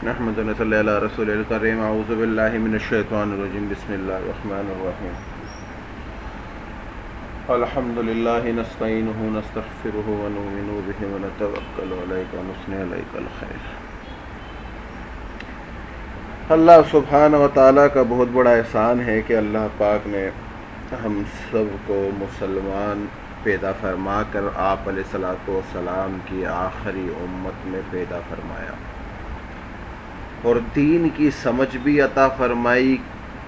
نحمد و صلی علی رسول الکریم اعوذ باللہ من الشیطان الرجیم بسم اللہ الرحمن الرحیم الحمد للہ نستعینہ نستغفرہ ونؤمن بہ ونتوکل علیہ ونثنی علیک الخیر۔ اللہ سبحانہ و تعالیٰ کا بہت بڑا احسان ہے کہ اللہ پاک نے ہم سب کو مسلمان پیدا فرما کر آپ علیہ الصلوۃ والسلام کی آخری امت میں پیدا فرمایا اور دین کی سمجھ بھی عطا فرمائی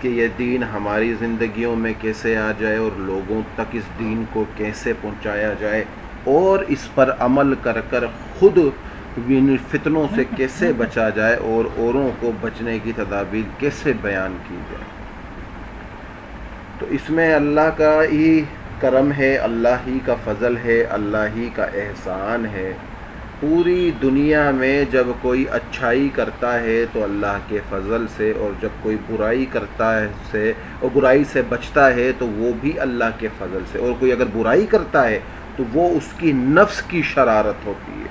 کہ یہ دین ہماری زندگیوں میں کیسے آ جائے اور لوگوں تک اس دین کو کیسے پہنچایا جائے اور اس پر عمل کر کر خود ان فتنوں سے کیسے بچا جائے اور اوروں کو بچنے کی تدابیر کیسے بیان کی جائے۔ تو اس میں اللہ کا ہی کرم ہے، اللہ ہی کا فضل ہے، اللہ ہی کا احسان ہے۔ پوری دنیا میں جب کوئی اچھائی کرتا ہے تو اللہ کے فضل سے، اور جب کوئی برائی کرتا ہے اور برائی سے بچتا ہے تو وہ بھی اللہ کے فضل سے، اور کوئی اگر برائی کرتا ہے تو وہ اس کی نفس کی شرارت ہوتی ہے۔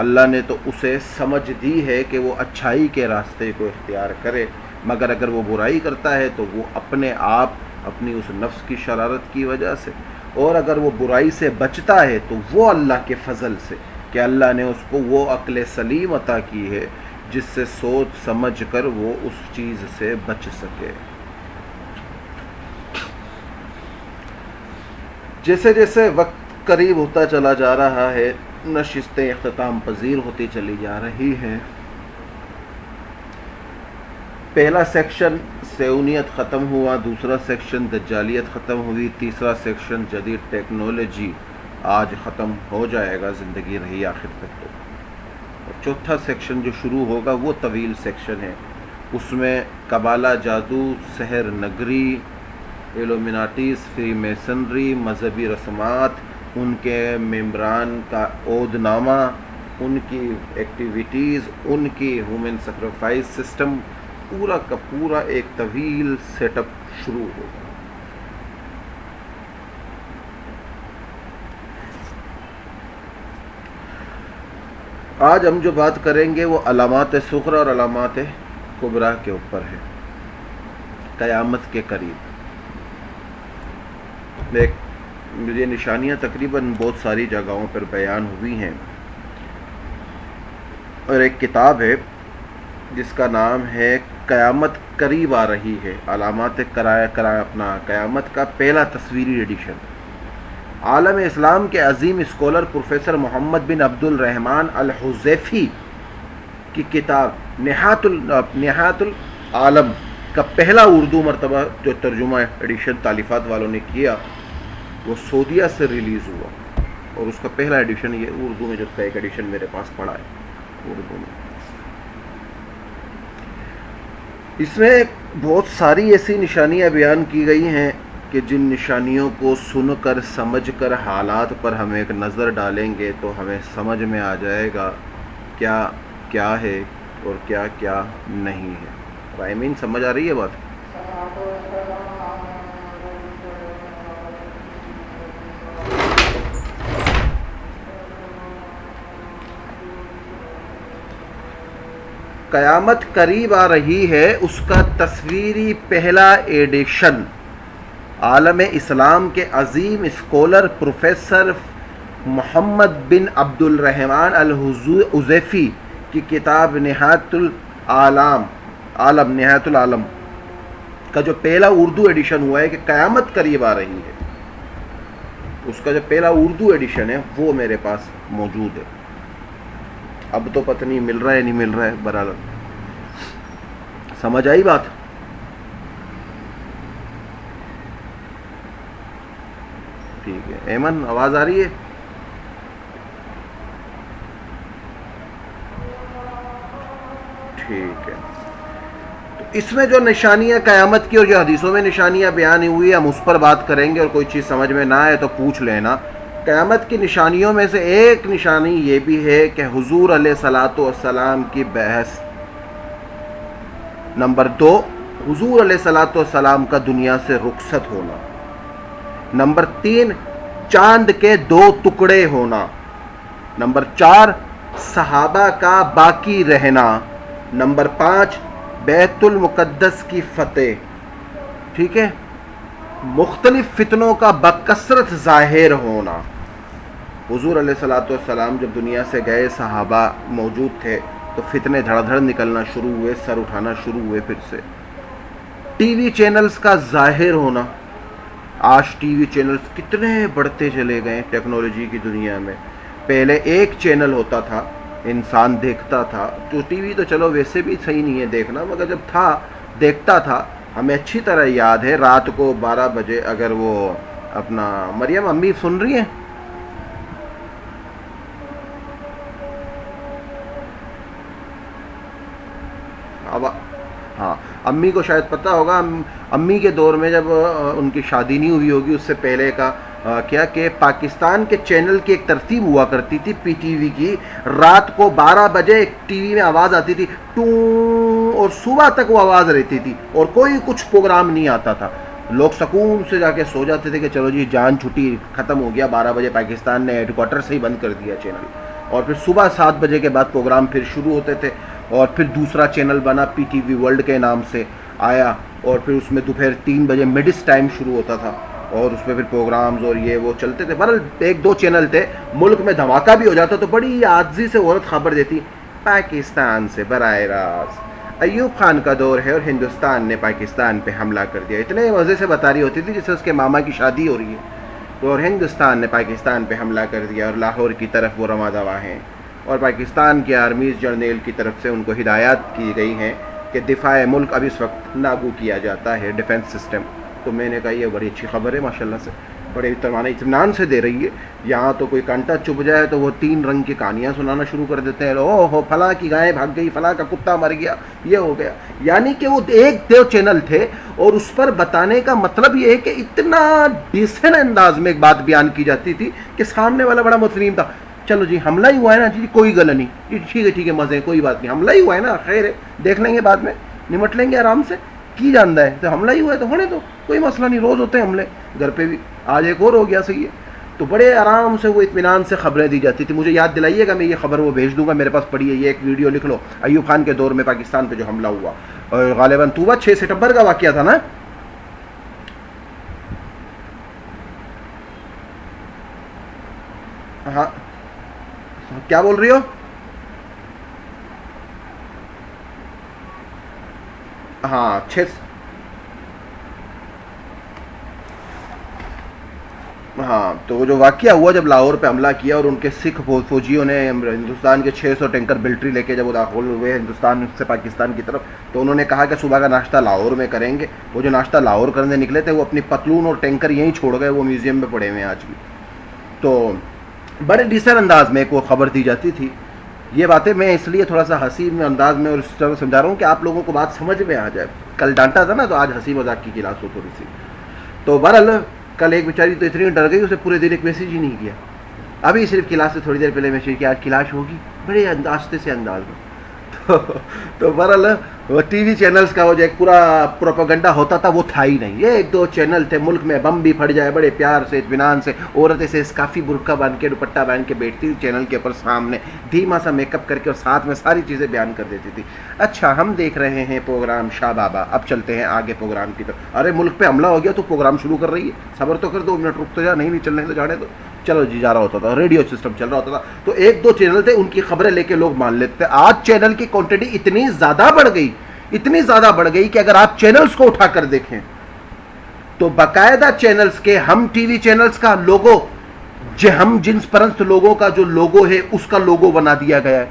اللہ نے تو اسے سمجھ دی ہے کہ وہ اچھائی کے راستے کو اختیار کرے، مگر اگر وہ برائی کرتا ہے تو وہ اپنے آپ اپنی اس نفس کی شرارت کی وجہ سے، اور اگر وہ برائی سے بچتا ہے تو وہ اللہ کے فضل سے کہ اللہ نے اس کو وہ عقل سلیم عطا کی ہے جس سے سوچ سمجھ کر وہ اس چیز سے بچ سکے۔ جیسے جیسے وقت قریب ہوتا چلا جا رہا ہے، نشستیں اختتام پذیر ہوتی چلی جا رہی ہیں۔ پہلا سیکشن صہیونیت ختم ہوا، دوسرا سیکشن دجالیت ختم ہوئی، تیسرا سیکشن جدید ٹیکنالوجی آج ختم ہو جائے گا، زندگی رہی آخر تک تو۔ اور چوتھا سیکشن جو شروع ہوگا وہ طویل سیکشن ہے، اس میں قبالہ جادو، سحر نگری، ایلومیناٹیز، فری میسنری، مذہبی رسومات، ان کے ممبران کا عہد نامہ، ان کی ایکٹیویٹیز، ان کی ہیومن سیکریفائس سسٹم، پورا کا پورا ایک طویل سیٹ اپ شروع ہوگا۔ آج ہم جو بات کریں گے وہ علامات صغریٰ اور علامات کبریٰ کے اوپر ہے، قیامت کے قریب۔ یہ نشانیاں تقریباً بہت ساری جگہوں پر بیان ہوئی ہیں، اور ایک کتاب ہے جس کا نام ہے قیامت قریب آ رہی ہے، علامات قیامت کا پہلا تصویری ایڈیشن۔ عالم اسلام کے عظیم اسکالر پروفیسر محمد بن عبد الرحمن الحذیفی کی کتاب نہایت العالم کا پہلا اردو مرتبہ جو ترجمہ ایڈیشن تالیفات والوں نے کیا وہ سعودیہ سے ریلیز ہوا، اور اس کا پہلا ایڈیشن یہ اردو میں، جو اس کا ایک ایڈیشن میرے پاس پڑا ہے اردو میں۔ اس میں بہت ساری ایسی نشانیاں بیان کی گئی ہیں کہ جن نشانیوں کو سن کر سمجھ کر حالات پر ہم ایک نظر ڈالیں گے تو ہمیں سمجھ میں آ جائے گا کیا کیا ہے اور کیا کیا نہیں ہے۔ رائمین سمجھ آ رہی ہے بات؟ قیامت قریب آ رہی ہے، اس کا تصویری پہلا ایڈیشن عالم اسلام کے عظیم اسکالر پروفیسر محمد بن عبد الرحمن الحذیفی کی کتاب نہایت العالم کا جو پہلا اردو ایڈیشن ہوا ہے کہ قیامت قریب آ رہی ہے، اس کا جو پہلا اردو ایڈیشن ہے وہ میرے پاس موجود ہے۔ اب تو پتہ نہیں مل رہا ہے نہیں مل رہا ہے، برحال سمجھ آئی بات؟ ٹھیک ہے، ایمن آواز آ رہی ہے؟ ٹھیک ہے، تو اس میں جو نشانیاں قیامت کی اور جو حدیثوں میں نشانیاں بیان ہوئی ہیں ہم اس پر بات کریں گے، اور کوئی چیز سمجھ میں نہ آئے تو پوچھ لینا۔ قیامت کی نشانیوں میں سے ایک نشانی یہ بھی ہے کہ حضور علیہ الصلوۃ والسلام کی بحث۔ نمبر 2، حضور علیہ الصلوۃ والسلام کا دنیا سے رخصت ہونا۔ نمبر 3، چاند کے 2 ٹکڑے ہونا۔ نمبر 4، صحابہ کا باقی رہنا۔ نمبر 5 بیت المقدس کی فتح، ٹھیک ہے، مختلف فتنوں کا بکثرت ظاہر ہونا. حضور علیہ الصلوۃ والسلام جب دنیا سے گئے صحابہ موجود تھے تو فتنے دھڑ دھڑ نکلنا شروع ہوئے، سر اٹھانا شروع ہوئے. پھر سے ٹی وی چینلز کا ظاہر ہونا. آج ٹی وی چینلز کتنے بڑھتے چلے گئے ٹیکنالوجی کی دنیا میں. پہلے ایک چینل ہوتا تھا، انسان دیکھتا تھا. تو ٹی وی تو چلو ویسے بھی صحیح نہیں ہے دیکھنا، مگر جب تھا دیکھتا تھا. ہمیں اچھی طرح یاد ہے رات کو 12 بجے اگر وہ اپنا مریم امی سن رہی ہیں؟ ہاں، امی کو شاید پتہ ہوگا. امی کے دور میں جب ان کی شادی نہیں ہوئی ہوگی، اس سے پہلے کا کیا کہ پاکستان کے چینل کی ایک ترتیب ہوا کرتی تھی پی ٹی وی کی. رات کو 12 بجے ایک ٹی وی میں آواز آتی تھی ٹوں، اور صبح تک وہ آواز رہتی تھی اور کوئی کچھ پروگرام نہیں آتا تھا. لوگ سکون سے جا کے سو جاتے تھے کہ چلو جی جان چھٹی، ختم ہو گیا. 12 بجے پاکستان نے ہیڈ کوارٹر سے ہی بند کر دیا چینل، اور پھر صبح 7 بجے کے بعد پروگرام پھر شروع ہوتے تھے. اور پھر دوسرا چینل بنا پی ٹی وی ورلڈ کے نام سے آیا، اور پھر اس میں دوپہر 3 بجے مڈس ٹائم شروع ہوتا تھا، اور اس میں پھر پروگرامز اور یہ وہ چلتے تھے. بہرحال 1-2 چینل تھے. ملک میں دھماکہ بھی ہو جاتا تو بڑی عاجزی سے عورت خبر دیتی پاکستان سے براہ راست ایوب خان کا دور ہے اور ہندوستان نے پاکستان پہ حملہ کر دیا. اتنے مزے سے بتا رہی ہوتی تھی جیسے اس کے ماما کی شادی ہو رہی ہے. اور ہندوستان نے پاکستان پہ حملہ کر دیا اور لاہور کی طرف وہ رواں دوا ہیں، اور پاکستان کے آرمیز جرنیل کی طرف سے ان کو ہدایات کی گئی ہیں کہ دفاع ملک اب اس وقت لاگو کیا جاتا ہے ڈیفنس سسٹم. تو میں نے کہا یہ بڑی اچھی خبر ہے ماشاءاللہ سے، بڑے اطمینان سے دے رہی ہے. یہاں تو کوئی کانٹا چپ جائے تو وہ 3 رنگ کی کہانیاں سنانا شروع کر دیتے ہیں. او ہو فلاں کی گائے بھاگ گئی، فلاں کا کتا مر گیا، یہ ہو گیا. یعنی کہ وہ 1-2 چینل تھے اور اس پر بتانے کا مطلب یہ ہے کہ اتنا ڈیسنٹ انداز میں ایک بات بیان کی جاتی تھی کہ سامنے والا بڑا مطمئن تھا. چلو جی حملہ ہی ہوا ہے نا جی، کوئی گل نہیں جی، ٹھیک ہے مزے، کوئی بات نہیں، حملہ ہی ہوا ہے نا، خیر ہے، دیکھ لیں گے بعد میں، نمٹ لیں گے آرام سے، کی جانتا ہے. تو حملہ ہی ہوا ہے تو ہونے دو، کوئی مسئلہ نہیں، روز ہوتے ہیں حملے گھر پہ بھی، آج ایک اور ہو گیا، صحیح ہے. تو بڑے آرام سے وہ اطمینان سے خبریں دی جاتی تھی. مجھے یاد دلائیے گا، میں یہ خبر وہ بھیج دوں گا، میرے پاس پڑی ہے، یہ ایک ویڈیو لکھ لو. ایوب خان کے دور میں پاکستان پہ جو حملہ ہوا، اور غالباً 6 ستمبر کا واقعہ تھا نا. ہاں کیا بول رہی ہو؟ ہاں 6. ہاں تو وہ جو واقعہ ہوا جب لاہور پہ حملہ کیا اور ان کے سکھ فوجیوں نے ہندوستان کے 600 ٹینکر ملٹری لے کے جب وہ داخل ہوئے ہندوستان سے پاکستان کی طرف، تو انہوں نے کہا کہ صبح کا ناشتہ لاہور میں کریں گے. وہ جو ناشتہ لاہور کرنے نکلے تھے وہ اپنی پتلون اور ٹینکر یہیں چھوڑ گئے، وہ میوزیم میں پڑے ہوئے ہیں آج بھی. تو بڑے ڈیسنٹ انداز میں ایک وہ خبر دی جاتی تھی. یہ باتیں میں اس لیے تھوڑا سا ہنسی میں انداز میں اور اس طرح سمجھا رہا ہوں کہ آپ لوگوں کو بات سمجھ میں آ جائے. کل ڈانٹا تھا نا تو آج ہنسی مذاق کی کلاس ہو تھوڑی سی. تو بہرحال کل ایک بیچاری تو اتنی ڈر گئی، اسے پورے دن ایک میسیج ہی نہیں کیا. ابھی صرف کلاس سے تھوڑی دیر پہلے میسیج کیا آج کلاس ہوگی، بڑے آہستہ سے انداز میں. تو بہرحال وہ ٹی وی چینلز کا وہ جو ایک پورا پروپیگنڈا ہوتا تھا وہ تھا ہی نہیں. یہ 1-2 چینل تھے، ملک میں بم بھی پھٹ جائے بڑے پیار سے اطمینان سے عورتیں سے اسکافی برقع باندھ کے دوپٹہ باندھ کے بیٹھتی تھی چینل کے اوپر سامنے، دھیما سا میک اپ کر کے، اور ساتھ میں ساری چیزیں بیان کر دیتی تھی. اچھا ہم دیکھ رہے ہیں پروگرام شاہ بابا، اب چلتے ہیں آگے پروگرام کی طرف. ارے ملک پہ حملہ ہو گیا تو پروگرام شروع کر رہی ہے، صبر تو کر 2 منٹ رک تو جا، نہیں چلنے تو جانے دو. چلو جی جا رہا ہوتا تھا، ریڈیو سسٹم چل رہا ہوتا تھا. تو 1-2 چینل تھے، ان کی خبریں لے کے لوگ مان لیتے تھے. آج چینل کی کوانٹٹی اتنی زیادہ بڑھ گئی کہ اگر آپ چینلز کو اٹھا کر دیکھیں تو باقاعدہ چینلز کے، ہم ٹی وی چینلز کا لوگو، ہم جنس پرست لوگوں کا جو لوگو ہے اس کا لوگو بنا دیا گیا ہے.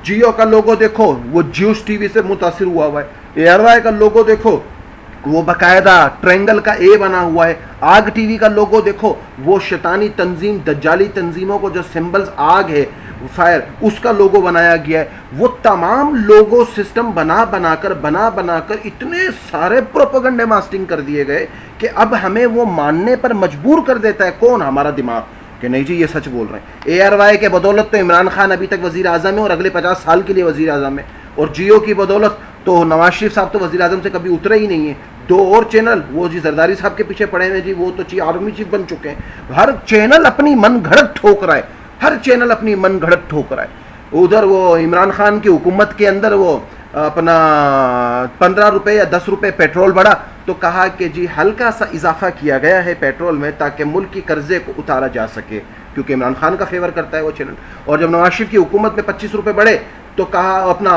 جیو کا لوگو دیکھو وہ جیوس ٹی وی سے متاثر ہوا ہے. ایئر وائی کا لوگو دیکھو وہ باقاعدہ ٹرینگل کا اے بنا ہوا ہے. آگ ٹی وی کا لوگو دیکھو وہ شیطانی تنظیم، دجالی تنظیموں کو جو سمبلز آگ ہے، فائر، اس کا لوگو بنایا گیا ہے. وہ تمام لوگو سسٹم بنا کر اتنے سارے پروپیگنڈے ماسٹنگ کر دیے گئے کہ اب ہمیں وہ ماننے پر مجبور کر دیتا ہے کون؟ ہمارا دماغ، کہ نہیں جی یہ سچ بول رہے ہیں. اے آر وائی کے بدولت تو عمران خان ابھی تک وزیر اعظم ہے اور اگلے 50 سال کے لیے وزیر اعظم ہے. اور جیو کی بدولت تو نواز شریف صاحب تو وزیر اعظم سے کبھی اترے ہی نہیں ہیں. 2 اور چینل وہ جی زرداری صاحب کے پیچھے پڑے ہوئے جی، وہ تو آرمی چیف بن چکے ہیں. ہر چینل اپنی من گھڑت ٹھوک رہا ہے، ادھر وہ عمران خان کی حکومت کے اندر وہ اپنا 15 روپے یا 10 روپے پیٹرول بڑھا تو کہا کہ جی ہلکا سا اضافہ کیا گیا ہے پیٹرول میں تاکہ ملک کی قرضے کو اتارا جا سکے، کیونکہ عمران خان کا فیور کرتا ہے وہ چینل. اور جب نواز شریف کی حکومت میں 25 روپے بڑھے تو کہا اپنا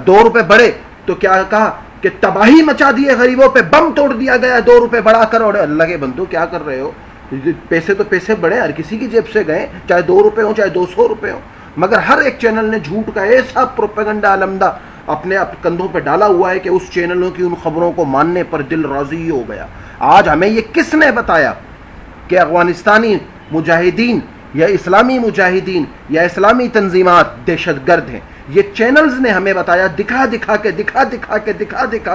2 روپے بڑھے تو کیا کہا کہ تباہی مچا دیے غریبوں پہ، بم توڑ دیا گیا 2 روپے بڑھا کر. اور اللہ کے بندو کیا کر رہے ہو؟ پیسے تو پیسے بڑھے، ہر کسی کی جیب سے گئے، چاہے 2 روپے ہوں چاہے 200 روپے ہوں، مگر ہر ایک چینل نے جھوٹ کا ایسا پروپیگنڈا علمدہ اپنے کندھوں پہ ڈالا ہوا ہے کہ اس چینلوں کی ان خبروں کو ماننے پر دل راضی ہو گیا. آج ہمیں یہ کس نے بتایا کہ افغانستانی مجاہدین یا اسلامی مجاہدین یا اسلامی تنظیمات دہشت گرد ہیں؟ یہ چینلز نے ہمیں بتایا، دکھا دکھا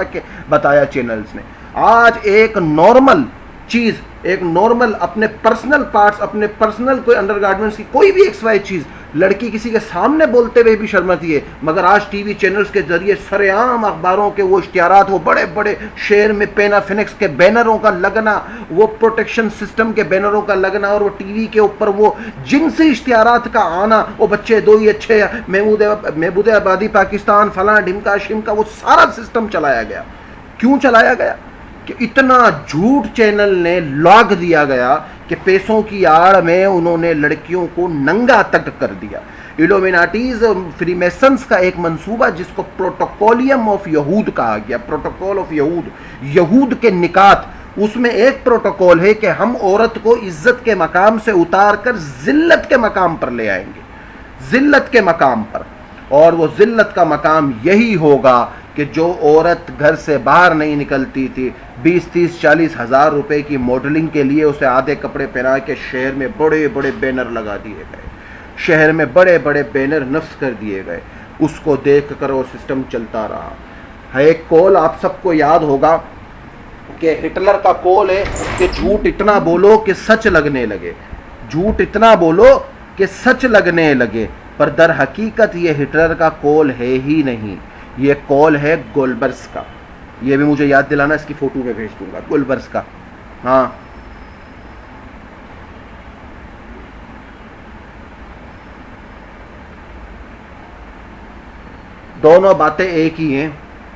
کے بتایا چینلز نے. آج ایک نارمل چیز، ایک نارمل اپنے پرسنل پارٹس، اپنے پرسنل کوئی انڈر گارمنٹس کی کوئی بھی ایکس وائی چیز لڑکی کسی کے سامنے بولتے ہوئے بھی شرمتی ہے، مگر آج ٹی وی چینلز کے ذریعے سر عام اخباروں کے وہ اشتہارات، وہ بڑے بڑے شہر میں پینا فینکس کے بینروں کا لگنا، وہ پروٹیکشن سسٹم کے بینروں کا لگنا، اور وہ ٹی وی کے اوپر وہ جنسی اشتہارات کا آنا، وہ بچے 2 ہی اچھے، محمود آبادی پاکستان، فلاں ڈھمکا شمکا، وہ سارا سسٹم چلایا گیا. کیوں چلایا گیا؟ کہ اتنا جھوٹ چینل نے لاگ دیا گیا کہ پیسوں کی آڑ میں انہوں نے لڑکیوں کو ننگا تک کر دیا. ایلومیناٹیز، فری میسنز کا ایک منصوبہ جس کو پروٹوکولیم آف یہود کہا گیا، پروٹوکول آف یہود، یہود کے نکات، اس میں ایک پروٹوکول ہے کہ ہم عورت کو عزت کے مقام سے اتار کر ذلت کے مقام پر لے آئیں گے، ذلت کے مقام پر. اور وہ ذلت کا مقام یہی ہوگا کہ جو عورت گھر سے باہر نہیں نکلتی تھی، 20-30-40 ہزار روپے کی ماڈلنگ کے لیے اسے آدھے کپڑے پہنا کے شہر میں بڑے بڑے بینر لگا دیے گئے، شہر میں بڑے بڑے بینر نصب کر دیے گئے. اس کو دیکھ کر وہ سسٹم چلتا رہا. ایک کول آپ سب کو یاد ہوگا کہ ہٹلر کا کول ہے کہ جھوٹ اتنا بولو کہ سچ لگنے لگے، جھوٹ اتنا بولو کہ سچ لگنے لگے. پر در حقیقت یہ ہٹلر کا کول ہے ہی نہیں، یہ کول ہے گولبرس کا. یہ بھی مجھے یاد دلانا، اس کی فوٹو میں بھیج دوں گا، گولبرس کا. ہاں، دونوں باتیں ایک ہی ہیں.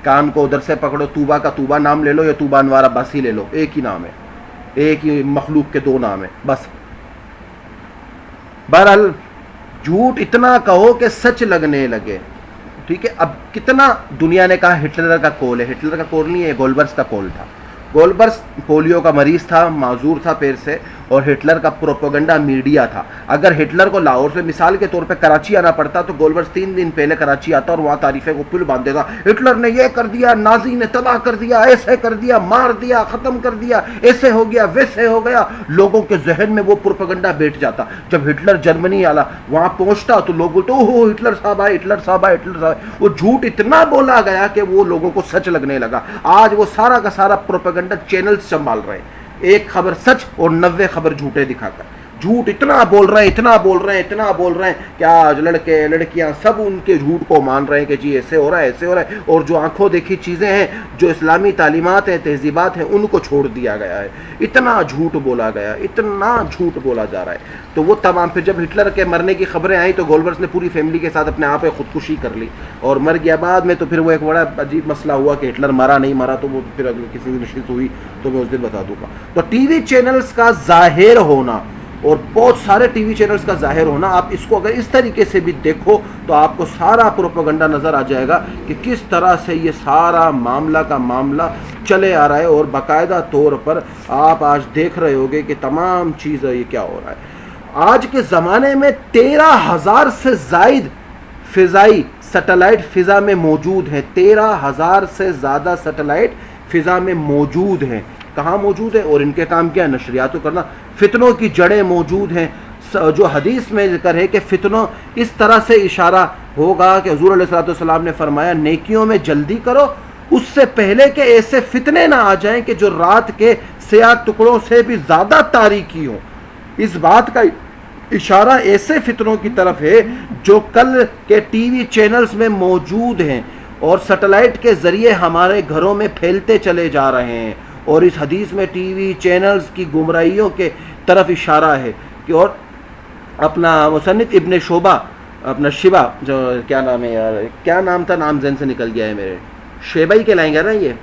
کان کو ادھر سے پکڑو، توبہ کا توبہ نام لے لو یا توبہ انوار عباسی لے لو، ایک ہی نام ہے، ایک ہی مخلوق کے 2 نام ہیں بس. بہرحال جھوٹ اتنا کہو کہ سچ لگنے لگے. ٹھیک ہے، اب کتنا دنیا نے کہا ہٹلر کا کول ہے، ہٹلر کا کول نہیں ہے، گولبرس کا کول تھا. گولبرس پولیو کا مریض تھا، معذور تھا پیر سے، اور ہٹلر کا پروپیگنڈا میڈیا تھا. اگر ہٹلر کو لاہور سے مثال کے طور پہ کراچی آنا پڑتا تو گولبرس 3 دن پہلے کراچی آتا اور وہاں تعریفیں کو پل باندھ دیتا. ہٹلر نے یہ کر دیا، نازی نے تباہ کر دیا، ایسے کر دیا، مار دیا، ختم کر دیا، ایسے ہو گیا، ویسے ہو گیا. لوگوں کے ذہن میں وہ پروپیگنڈا بیٹھ جاتا. جب ہٹلر جرمنی آلا وہاں پہنچتا تو لوگ بولتے اوہ ہٹلر صاحب آئے، ہٹلر صاحب آئے، ہٹلر صاحب آئے. وہ جھوٹ اتنا بولا گیا کہ وہ لوگوں کو سچ لگنے لگا. آج وہ سارا کا سارا پروپیگنڈا چینلز سنبھال رہے ہیں، ایک خبر سچ اور 90 خبر جھوٹے دکھا کر. جھوٹ اتنا بول رہے ہیں، اتنا بول رہے ہیں، اتنا بول رہے ہیں کہ آج لڑکے لڑکیاں سب ان کے جھوٹ کو مان رہے ہیں کہ جی ایسے ہو رہا ہے، ایسے ہو رہا ہے. اور جو آنکھوں دیکھی چیزیں ہیں، جو اسلامی تعلیمات ہیں، تہذیبات ہیں، ان کو چھوڑ دیا گیا ہے. اتنا جھوٹ بولا گیا، اتنا جھوٹ بولا جا رہا ہے. تو وہ تمام، پھر جب ہٹلر کے مرنے کی خبریں آئیں تو گولبرس نے پوری فیملی کے ساتھ اپنے آپ پہ خودکشی کر لی اور مر گیا. بعد میں تو پھر وہ ایک بڑا عجیب مسئلہ ہوا کہ ہٹلر مرا نہیں مرا، تو وہ پھر اگلے کسی دن نشست ہوئی تو میں اس دن بتا دوں گا. تو ٹی وی چینلز کا ظاہر ہونا، اور بہت سارے ٹی وی چینلز کا ظاہر ہونا، آپ اس کو اگر اس طریقے سے بھی دیکھو تو آپ کو سارا پروپیگنڈا نظر آ جائے گا کہ کس طرح سے یہ سارا معاملہ کا معاملہ چلے آ رہا ہے. اور باقاعدہ طور پر آپ آج دیکھ رہے ہوگے کہ تمام چیزیں یہ کیا ہو رہا ہے. آج کے زمانے میں 13,000 سے زائد فضائی سیٹلائٹ فضا میں موجود ہیں. 13,000 سے زیادہ سیٹلائٹ فضا میں موجود ہیں. کہاں موجود ہے؟ اور ان کے کام کیا ہے؟ نشریات کرنا. فتنوں کی جڑیں موجود ہیں. جو حدیث میں ذکر ہے کہ فتنوں اس طرح سے اشارہ ہوگا کہ حضور علیہ الصلوۃ والسلام نے فرمایا نیکیوں میں جلدی کرو اس سے پہلے کہ ایسے فتنے نہ آ جائیں کہ جو رات کے سیاہ ٹکڑوں سے بھی زیادہ تاریکی ہوں. اس بات کا اشارہ ایسے فتنوں کی طرف ہے جو کل کے ٹی وی چینلز میں موجود ہیں اور سیٹلائٹ کے ذریعے ہمارے گھروں میں پھیلتے چلے جا رہے ہیں. اور اس حدیث میں ٹی وی چینلز کی گمراہیوں کے طرف اشارہ ہے کہ اور اپنا مصنف ابن شعبہ اپنا شیبہ، جو کیا نام ہے یار، کیا نام تھا، نام ذہن سے نکل گیا ہے میرے، شیبہ ہی کہلائیں گے نا یہ،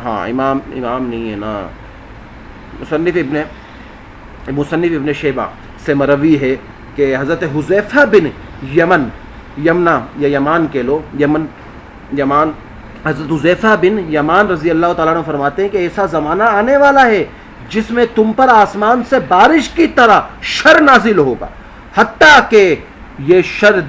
ہاں امام نہیں ہے نا، مصنف ابن شیبہ سے مروی ہے کہ حضرت حذیفہ بن یمنا یا یمان کے لو، یمان، حضرت حذیفہ بن یمان رضی اللہ تعالیٰ عنہ فرماتے ہیں کہ ایسا زمانہ آنے والا ہے جس میں تم پر آسمان سے بارش کی طرح شر نازل ہوگا، حتیٰ کہ یہ شر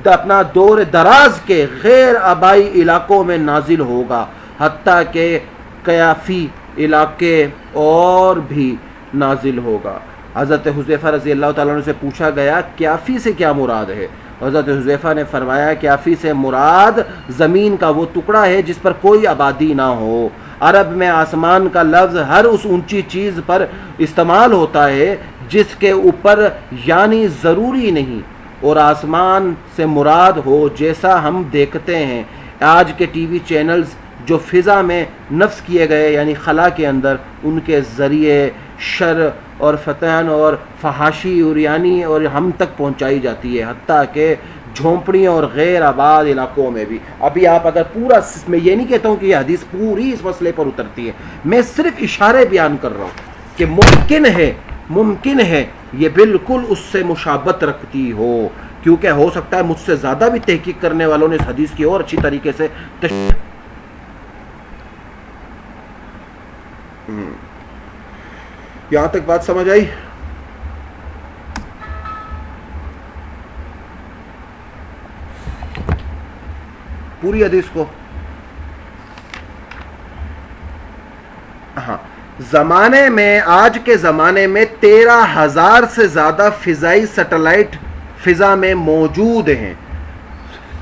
اپنا دور دراز کے غیر آبائی علاقوں میں نازل ہوگا، حتیٰ کہ قیافی علاقے اور بھی نازل ہوگا۔ حضرت حذیفہ رضی اللہ تعالیٰ عنہ سے پوچھا گیا قیافی سے کیا مراد ہے؟ حضرت حذیفہ نے فرمایا قیافی سے مراد زمین کا وہ ٹکڑا ہے جس پر کوئی آبادی نہ ہو۔ عرب میں آسمان کا لفظ ہر اس اونچی چیز پر استعمال ہوتا ہے جس کے اوپر یعنی ضروری نہیں، اور آسمان سے مراد ہو جیسا ہم دیکھتے ہیں آج کے ٹی وی چینلز جو فضا میں نفس کیے گئے یعنی خلا کے اندر، ان کے ذریعے شر اور فتن اور فحاشی عریانی اور ہم تک پہنچائی جاتی ہے، حتیٰ کہ جھونپڑیوں اور غیر آباد علاقوں میں بھی۔ ابھی آپ اگر پورا، میں یہ نہیں کہتا ہوں کہ یہ حدیث پوری اس مسئلے پر اترتی ہے، میں صرف اشارے بیان کر رہا ہوں کہ ممکن ہے یہ بالکل اس سے مشابہت رکھتی ہو، کیونکہ ہو سکتا ہے مجھ سے زیادہ بھی تحقیق کرنے والوں نے اس حدیث کی اور اچھی طریقے سے یہاں تک بات سمجھ آئی؟ پوری حدیث کو، ہاں، زمانے میں، آج کے زمانے میں 13,000 سے زیادہ فضائی سیٹلائٹ فضا میں موجود ہیں،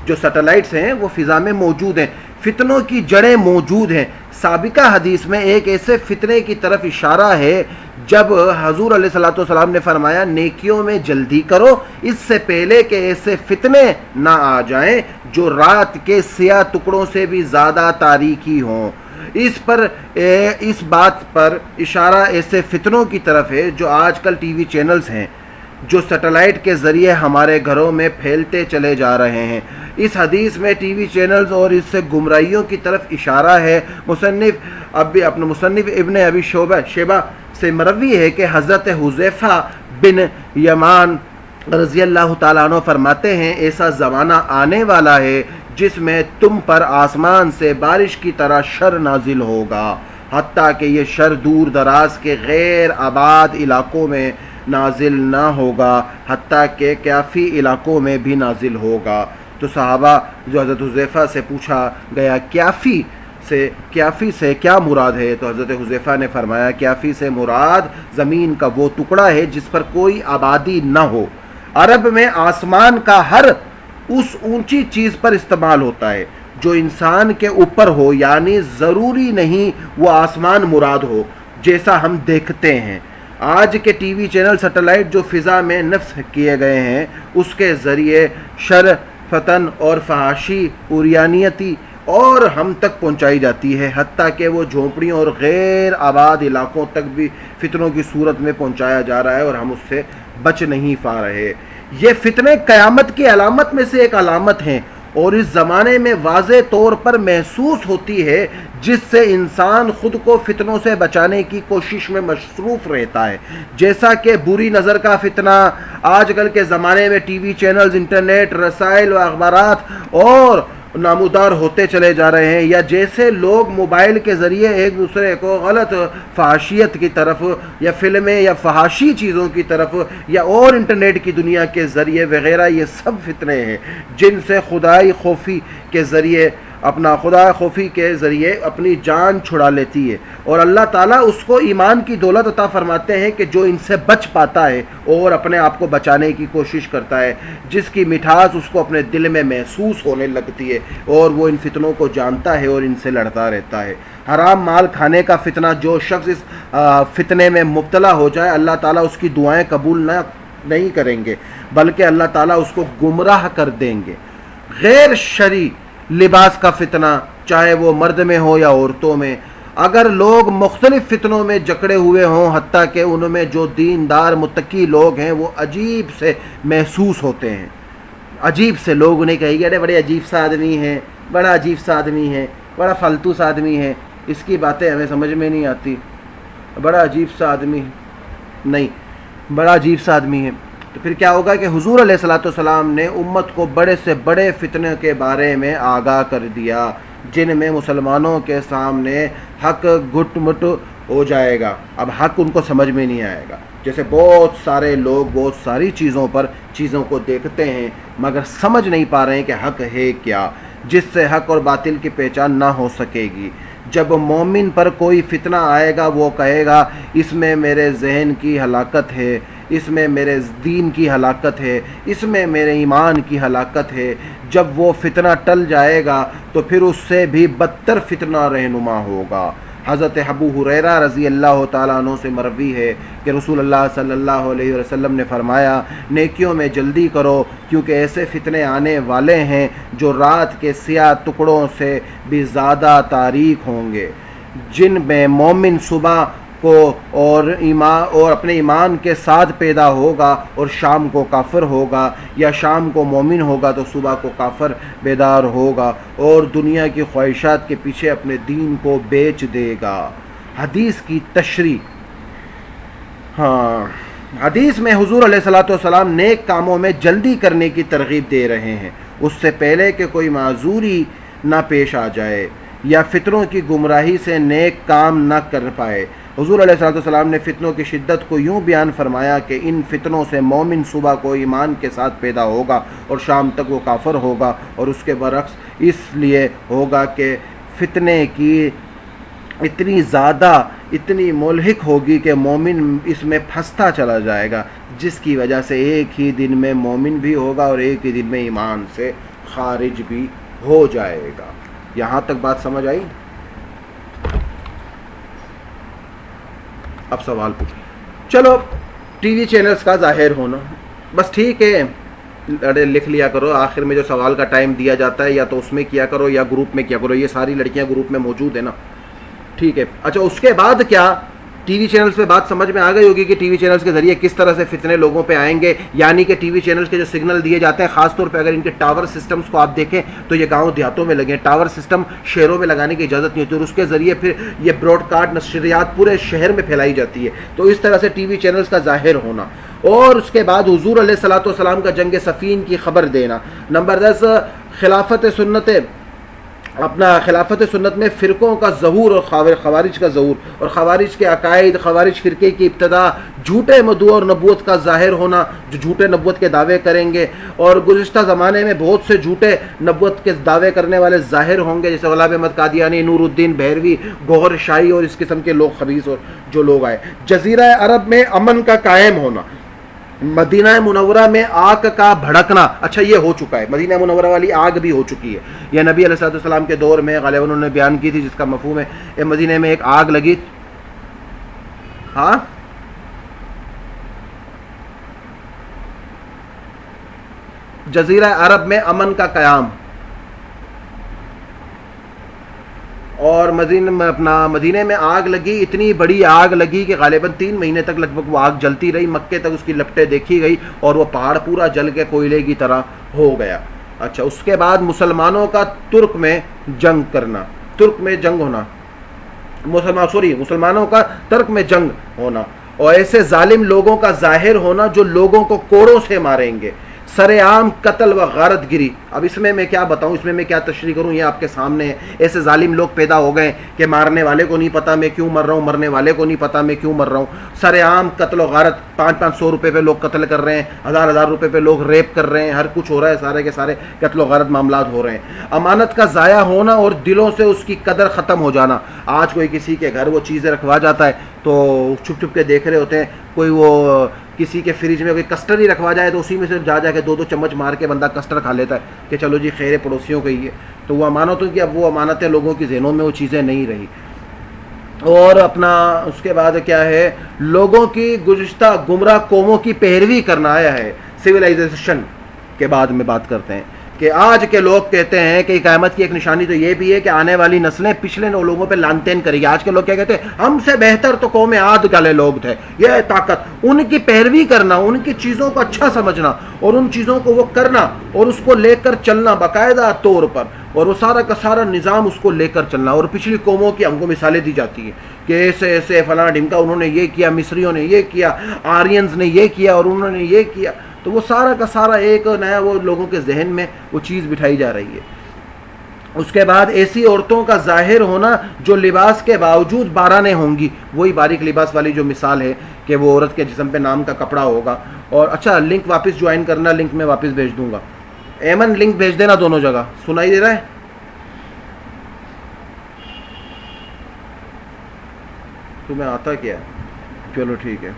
جو سیٹلائٹس ہیں وہ فضا میں موجود ہیں، فتنوں کی جڑیں موجود ہیں۔ سابقہ حدیث میں ایک ایسے فتنے کی طرف اشارہ ہے جب حضور علیہ الصلوۃ والسلام نے فرمایا نیکیوں میں جلدی کرو اس سے پہلے کہ ایسے فتنے نہ آ جائیں جو رات کے سیاہ ٹکڑوں سے بھی زیادہ تاریکی ہوں۔ اس بات پر اشارہ ایسے فتنوں کی طرف ہے جو آج کل ٹی وی چینلز ہیں جو سیٹلائٹ کے ذریعے ہمارے گھروں میں پھیلتے چلے جا رہے ہیں۔ اس حدیث میں ٹی وی چینلز اور اس سے گمراہیوں کی طرف اشارہ ہے۔ مصنف ابن ابی شیبہ سے مروی ہے کہ حضرت حذیفہ بن یمان رضی اللہ تعالیٰ عنہ فرماتے ہیں ایسا زمانہ آنے والا ہے جس میں تم پر آسمان سے بارش کی طرح شر نازل ہوگا، حتیٰ کہ یہ شر دور دراز کے غیر آباد علاقوں میں نازل نہ ہوگا، حتیٰ کہ کافی علاقوں میں بھی نازل ہوگا۔ تو صحابہ جو حضرت حذیفہ سے پوچھا گیا کافی سے کیا مراد ہے، تو حضرت حذیفہ نے فرمایا کافی سے مراد زمین کا وہ ٹکڑا ہے جس پر کوئی آبادی نہ ہو۔ عرب میں آسمان کا ہر اس اونچی چیز پر استعمال ہوتا ہے جو انسان کے اوپر ہو، یعنی ضروری نہیں وہ آسمان مراد ہو جیسا ہم دیکھتے ہیں۔ آج کے ٹی وی چینل سیٹلائٹ جو فضا میں نصب کیے گئے ہیں اس کے ذریعے شر، فتن اور فحاشی عریانیتی اور ہم تک پہنچائی جاتی ہے، حتیٰ کہ وہ جھونپڑیوں اور غیر آباد علاقوں تک بھی فتنوں کی صورت میں پہنچایا جا رہا ہے اور ہم اس سے بچ نہیں پا رہے۔ یہ فتنے قیامت کی علامت میں سے ایک علامت ہیں اور اس زمانے میں واضح طور پر محسوس ہوتی ہے، جس سے انسان خود کو فتنوں سے بچانے کی کوشش میں مصروف رہتا ہے، جیسا کہ بری نظر کا فتنہ آج کل کے زمانے میں ٹی وی چینلز، انٹرنیٹ، رسائل و اخبارات اور نامودار ہوتے چلے جا رہے ہیں، یا جیسے لوگ موبائل کے ذریعے ایک دوسرے کو غلط فحاشیت کی طرف یا فلمیں یا فحاشی چیزوں کی طرف یا اور انٹرنیٹ کی دنیا کے ذریعے وغیرہ، یہ سب فتنے ہیں جن سے خدا خوفی کے ذریعے اپنی جان چھڑا لیتی ہے، اور اللہ تعالیٰ اس کو ایمان کی دولت عطا فرماتے ہیں کہ جو ان سے بچ پاتا ہے اور اپنے آپ کو بچانے کی کوشش کرتا ہے، جس کی مٹھاس اس کو اپنے دل میں محسوس ہونے لگتی ہے اور وہ ان فتنوں کو جانتا ہے اور ان سے لڑتا رہتا ہے۔ حرام مال کھانے کا فتنہ، جو شخص اس فتنے میں مبتلا ہو جائے اللہ تعالیٰ اس کی دعائیں قبول نہیں کریں گے، بلکہ اللہ تعالیٰ اس کو گمراہ کر دیں گے۔ غیر شرعی لباس کا فتنہ، چاہے وہ مرد میں ہو یا عورتوں میں، اگر لوگ مختلف فتنوں میں جکڑے ہوئے ہوں، حتیٰ کہ ان میں جو دیندار متقی لوگ ہیں وہ عجیب سے محسوس ہوتے ہیں، عجیب سے لوگ انہیں کہیں گے ارے بڑے عجیب سا آدمی ہے، بڑا عجیب سا آدمی ہے، بڑا فالتو سا آدمی ہے، اس کی باتیں ہمیں سمجھ میں نہیں آتی، بڑا عجیب سا آدمی ہے، نہیں بڑا عجیب سا آدمی ہے. تو پھر کیا ہوگا کہ حضور علیہ الصلوۃ والسلام نے امت کو بڑے سے بڑے فتنے کے بارے میں آگاہ کر دیا، جن میں مسلمانوں کے سامنے حق گھٹ مٹ ہو جائے گا. اب حق ان کو سمجھ میں نہیں آئے گا. جیسے بہت سارے لوگ بہت ساری چیزوں کو دیکھتے ہیں مگر سمجھ نہیں پا رہے ہیں کہ حق ہے کیا، جس سے حق اور باطل کی پہچان نہ ہو سکے گی. جب مومن پر کوئی فتنہ آئے گا وہ کہے گا اس میں میرے ذہن کی ہلاکت ہے، اس میں میرے دین کی ہلاکت ہے، اس میں میرے ایمان کی ہلاکت ہے. جب وہ فتنہ ٹل جائے گا تو پھر اس سے بھی بدتر فتنہ رہنما ہوگا. حضرت ابو ہریرہ رضی اللہ تعالیٰ عنہ سے مروی ہے کہ رسول اللہ صلی اللہ علیہ وسلم نے فرمایا نیکیوں میں جلدی کرو کیونکہ ایسے فتنے آنے والے ہیں جو رات کے سیاہ ٹکڑوں سے بھی زیادہ تاریک ہوں گے، جن میں مومن صبح کو اور اپنے ایمان کے ساتھ پیدا ہوگا اور شام کو کافر ہوگا، یا شام کو مومن ہوگا تو صبح کو کافر بیدار ہوگا اور دنیا کی خواہشات کے پیچھے اپنے دین کو بیچ دے گا. حدیث کی تشریح. حدیث میں حضور علیہ الصلوۃ والسلام نیک کاموں میں جلدی کرنے کی ترغیب دے رہے ہیں اس سے پہلے کہ کوئی معذوری نہ پیش آ جائے یا فتنوں کی گمراہی سے نیک کام نہ کر پائے. حضور علیہ الصلوۃ والسلام نے فتنوں کی شدت کو یوں بیان فرمایا کہ ان فتنوں سے مومن صبح کو ایمان کے ساتھ پیدا ہوگا اور شام تک وہ کافر ہوگا، اور اس کے برعکس اس لیے ہوگا کہ فتنے کی اتنی زیادہ اتنی ملحق ہوگی کہ مومن اس میں پھنستا چلا جائے گا، جس کی وجہ سے ایک ہی دن میں مومن بھی ہوگا اور ایک ہی دن میں ایمان سے خارج بھی ہو جائے گا. یہاں تک بات سمجھ آئی؟ اب سوال پوچھیں. چلو ٹی وی چینلز کا ظاہر ہونا بس ٹھیک ہے، لکھ لیا کرو، آخر میں جو سوال کا ٹائم دیا جاتا ہے یا تو اس میں کیا کرو یا گروپ میں کیا کرو. یہ ساری لڑکیاں گروپ میں موجود ہیں نا، ٹھیک ہے. اچھا اس کے بعد کیا ٹی وی چینلز پہ بات سمجھ میں آ گئی ہوگی کہ ٹی وی چینلز کے ذریعے کس طرح سے فتنے لوگوں پہ آئیں گے. یعنی کہ ٹی وی چینلز کے جو سگنل دیے جاتے ہیں، خاص طور پہ اگر ان کے ٹاور سسٹمز کو آپ دیکھیں تو یہ گاؤں دیہاتوں میں لگے. ٹاور سسٹم شہروں میں لگانے کی اجازت نہیں ہوتی اور اس کے ذریعے پھر یہ براڈ کاسٹ نشریات پورے شہر میں پھیلائی جاتی ہے. تو اس طرح سے ٹی وی چینلز کا ظاہر ہونا. اور اس کے بعد حضور علیہ الصلوۃ والسلام کا جنگ صفین کی خبر دینا. نمبر 10 خلافت سنت میں فرقوں کا ظہور اور خوارج کا ظہور، اور خوارج کے عقائد، خوارج فرقے کی ابتدا، جھوٹے مدعو اور نبوت کا ظاہر ہونا جو جھوٹے نبوت کے دعوے کریں گے. اور گزشتہ زمانے میں بہت سے جھوٹے نبوت کے دعوے کرنے والے ظاہر ہوں گے، جیسے غلام احمد قادیانی، نور الدین بہروی، گوہر شاہی اور اس قسم کے لوگ خبیث اور جو لوگ آئے. جزیرہ عرب میں امن کا قائم ہونا. مدینہ منورہ میں آگ کا بھڑکنا، اچھا یہ ہو چکا ہے، مدینہ منورہ والی آگ بھی ہو چکی ہے. یہ نبی علیہ السلام کے دور میں غالباً انہوں نے بیان کی تھی، جس کا مفہوم ہے مدینہ میں ایک آگ لگی. جزیرہ عرب میں امن کا قیام. اور مدینے میں آگ لگی، اتنی بڑی آگ لگی کہ غالباً 3 مہینے تک لگ بھگ وہ آگ جلتی رہی. مکے تک اس کی لپٹیں دیکھی گئی اور وہ پہاڑ پورا جل کے کوئلے کی طرح ہو گیا. اچھا اس کے بعد مسلمانوں کا ترک میں جنگ ہونا، مسلمانوں کا ترک میں جنگ ہونا، اور ایسے ظالم لوگوں کا ظاہر ہونا جو لوگوں کو کوڑوں سے ماریں گے. سر عام قتل و غارت گری. اب اس میں کیا بتاؤں، اس میں کیا تشریح کروں، یہ آپ کے سامنے ہے. ایسے ظالم لوگ پیدا ہو گئے کہ مارنے والے کو نہیں پتا میں کیوں مر رہا ہوں، مرنے والے کو نہیں پتا میں کیوں مر رہا ہوں. سر عام قتل و غارت، 500 روپے پہ لوگ قتل کر رہے ہیں، 1000 روپے پہ لوگ ریپ کر رہے ہیں، ہر کچھ ہو رہا ہے، سارے کے سارے قتل و غارت معاملات ہو رہے ہیں. امانت کا ضائع ہونا اور دلوں سے اس کی قدر ختم ہو جانا. آج کوئی کسی کے گھر وہ چیزیں رکھوا جاتا ہے تو چھپ چھپ کے دیکھ رہے ہوتے ہیں. کوئی وہ کسی کے فریج میں کوئی کسٹر ہی رکھوا جائے تو اسی میں سے جا کے 2 چمچ مار کے بندہ کسٹر کھا لیتا ہے کہ چلو جی خیر پڑوسیوں کو ہی ہے. تو وہ امانتوں کی اب وہ امانتیں لوگوں کی ذہنوں میں وہ چیزیں نہیں رہی. اور اس کے بعد کیا ہے، لوگوں کی گزشتہ گمراہ قوموں کی پیروی کرنا آیا ہے. سویلائزیشن کے بعد میں بات کرتے ہیں. کہ آج کے لوگ کہتے ہیں کہ قیامت کی ایک نشانی تو یہ بھی ہے کہ آنے والی نسلیں پچھلے لوگوں پہ لعن طعن کرے گی. آج کے لوگ کیا کہتے ہیں؟ ہم سے بہتر تو قوم عاد والے لوگ تھے. یہ طاقت ان کی پیروی کرنا, ان کی چیزوں کو اچھا سمجھنا اور ان چیزوں کو وہ کرنا اور اس کو لے کر چلنا باقاعدہ طور پر, اور وہ سارا کا سارا نظام اس کو لے کر چلنا. اور پچھلی قوموں کی ہم کو مثالیں دی جاتی ہیں کہ ایسے ایسے فلاں ڈھمکا انہوں نے یہ کیا, مصریوں نے یہ کیا, آرینز نے یہ کیا اور انہوں نے یہ کیا. تو وہ سارا کا سارا ایک نیا وہ لوگوں کے ذہن میں وہ چیز بٹھائی جا رہی ہے. اس کے بعد ایسی عورتوں کا ظاہر ہونا جو لباس کے باوجود بارانے ہوں گی. وہی باریک لباس والی جو مثال ہے کہ وہ عورت کے جسم پہ نام کا کپڑا ہوگا. اور اچھا لنک واپس جوائن کرنا, لنک میں واپس بھیج دوں گا. ایمن لنک بھیج دینا دونوں جگہ. سنائی دے رہا ہے؟ تمہیں آتا کیا؟ چلو ٹھیک ہے,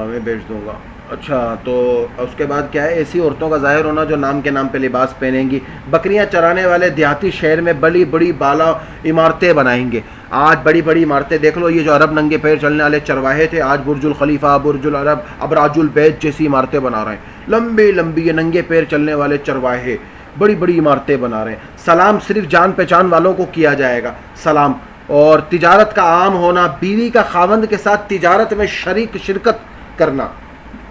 میں بھیج دوں گا. اچھا تو اس کے بعد کیا ہے؟ ایسی عورتوں کا ظاہر ہونا جو نام کے نام پہ لباس پہنیں گی. بکریاں چرانے والے دیہاتی شہر میں بڑی بڑی بالا عمارتیں بنائیں گے. آج بڑی بڑی عمارتیں دیکھ لو, یہ جو عرب ننگے پیر چلنے والے چرواہے تھے, آج برج الخلیفہ, برج العرب, ابراج البیت جیسی عمارتیں بنا رہے ہیں. لمبی لمبی یہ ننگے پیر چلنے والے چرواہے بڑی بڑی عمارتیں بنا رہے ہیں. سلام صرف جان پہچان والوں کو کیا جائے گا, سلام. اور تجارت کا عام ہونا, بیوی کا خاوند کے ساتھ تجارت میں شرکت کرنا,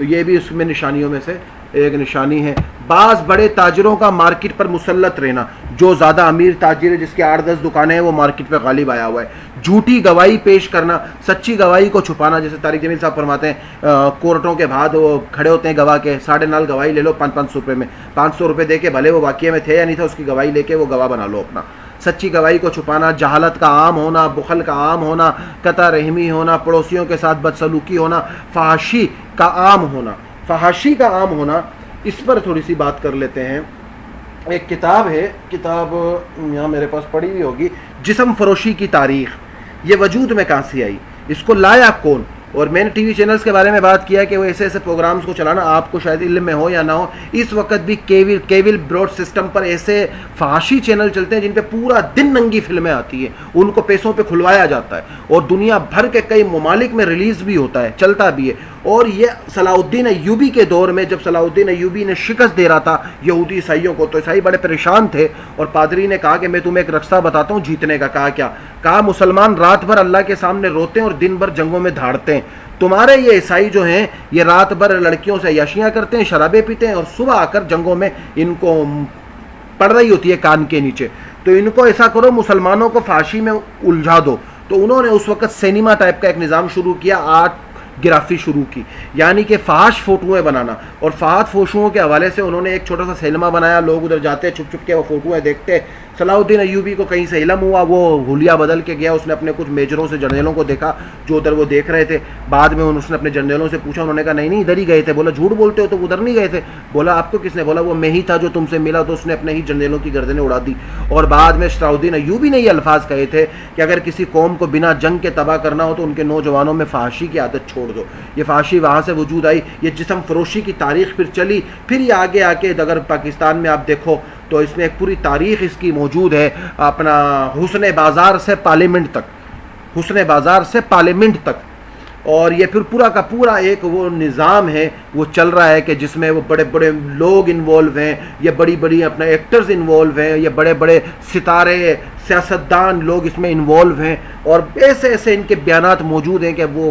یہ بھی اس میں نشانیوں میں سے ایک نشانی ہے. بعض بڑے تاجروں کا مارکیٹ پر مسلط رہنا, جو زیادہ امیر تاجر ہے جس کے 8-10 دکانیں ہیں وہ مارکیٹ پہ غالب آیا ہوا ہے. جھوٹی گواہی پیش کرنا, سچی گواہی کو چھپانا. جیسے طارق جمیل صاحب فرماتے ہیں کورٹوں کے بعد وہ کھڑے ہوتے ہیں گواہ کے, 9.5 گواہی لے لو 500 روپے میں, 500 روپے دے کے بھلے وہ واقعے میں تھے یا نہیں تھا, اس کی گواہی لے کے وہ گواہ بنا لو اپنا. سچی گواہی کو چھپانا, جہالت کا عام ہونا, بخل کا عام ہونا, قطع رحمی ہونا, پڑوسیوں کے ساتھ بدسلوکی ہونا, فحاشی کا عام ہونا. فحاشی کا عام ہونا, اس پر تھوڑی سی بات کر لیتے ہیں. ایک کتاب ہے, کتاب یہاں میرے پاس پڑھی ہوئی ہوگی, جسم فروشی کی تاریخ. یہ وجود میں کہاں سے آئی, اس کو لایا کون؟ اور میں نے ٹی وی چینلز کے بارے میں بات کیا کہ وہ ایسے ایسے پروگرامز کو چلانا, آپ کو شاید علم میں ہو یا نہ ہو, اس وقت بھی کیبل براڈ سسٹم پر ایسے فحاشی چینل چلتے ہیں جن پہ پورا دن ننگی فلمیں آتی ہیں, ان کو پیسوں پہ کھلوایا جاتا ہے اور دنیا بھر کے کئی ممالک میں ریلیز بھی ہوتا ہے, چلتا بھی ہے. اور یہ صلاح الدین ایوبی کے دور میں, جب صلاح الدین ایوبی نے شکست دے رہا تھا یہودی عیسائیوں کو, تو عیسائی بڑے پریشان تھے اور پادری نے کہا کہ میں تمہیں ایک رستہ بتاتا ہوں جیتنے کا. کہا کیا؟ کہا مسلمان رات بھر اللہ کے سامنے روتے ہیں اور دن بھر جنگوں میں دھاڑتے ہیں. تمہارے یہ عیسائی جو ہیں یہ رات بھر لڑکیوں سے عیاشیاں کرتے ہیں, شرابیں پیتے ہیں, اور صبح آ کر جنگوں میں ان کو پڑ رہی ہوتی ہے کان کے نیچے. تو ان کو ایسا کرو مسلمانوں کو فحاشی میں الجھا دو. تو انہوں نے اس وقت سینما ٹائپ کا ایک نظام شروع کیا, آرٹ گرافی شروع کی, یعنی کہ فحش فوٹویں بنانا. اور فحش فوٹوؤں کے حوالے سے انہوں نے ایک چھوٹا سا سینما بنایا, لوگ ادھر جاتے چھپ چھپ کے وہ فوٹویں دیکھتے. صلاح الدین ایوبی کو کہیں سے علم ہوا, وہ حلیہ بدل کے گیا, اس نے اپنے کچھ میجروں سے جرنیلوں کو دیکھا جو ادھر وہ دیکھ رہے تھے. بعد میں اس نے اپنے جرنیلوں سے پوچھا, انہوں نے کہا نہیں ادھر ہی گئے تھے. بولا جھوٹ بولتے ہو, تو ادھر نہیں گئے تھے. بولا آپ کو کس نے؟ بولا وہ میں ہی تھا جو تم سے ملا. تو اس نے اپنے ہی جرنیلوں کی گردنیں اڑا دی. اور بعد میں صلاح الدین ایوبی نے یہ الفاظ کہے تھے کہ اگر کسی قوم کو بنا جنگ کے تباہ کرنا ہو تو ان کے نوجوانوں میں فحاشی کی عادت چھوڑ دو. یہ فحاشی وہاں سے وجود آئی, یہ جسم فروشی کی تاریخ پھر چلی. پھر یہ آگے آ کے اگر پاکستان میں آپ دیکھو تو اس میں ایک پوری تاریخ اس کی موجود ہے, اپنا حسن بازار سے پارلیمنٹ تک, حسن بازار سے پارلیمنٹ تک. اور یہ پھر پورا کا پورا ایک وہ نظام ہے وہ چل رہا ہے کہ جس میں وہ بڑے بڑے لوگ انوالو ہیں, یہ بڑی بڑی اپنے ایکٹرز انوالو ہیں, یہ بڑے بڑے ستارے سیاستدان لوگ اس میں انوالو ہیں. اور ایسے ایسے ان کے بیانات موجود ہیں کہ وہ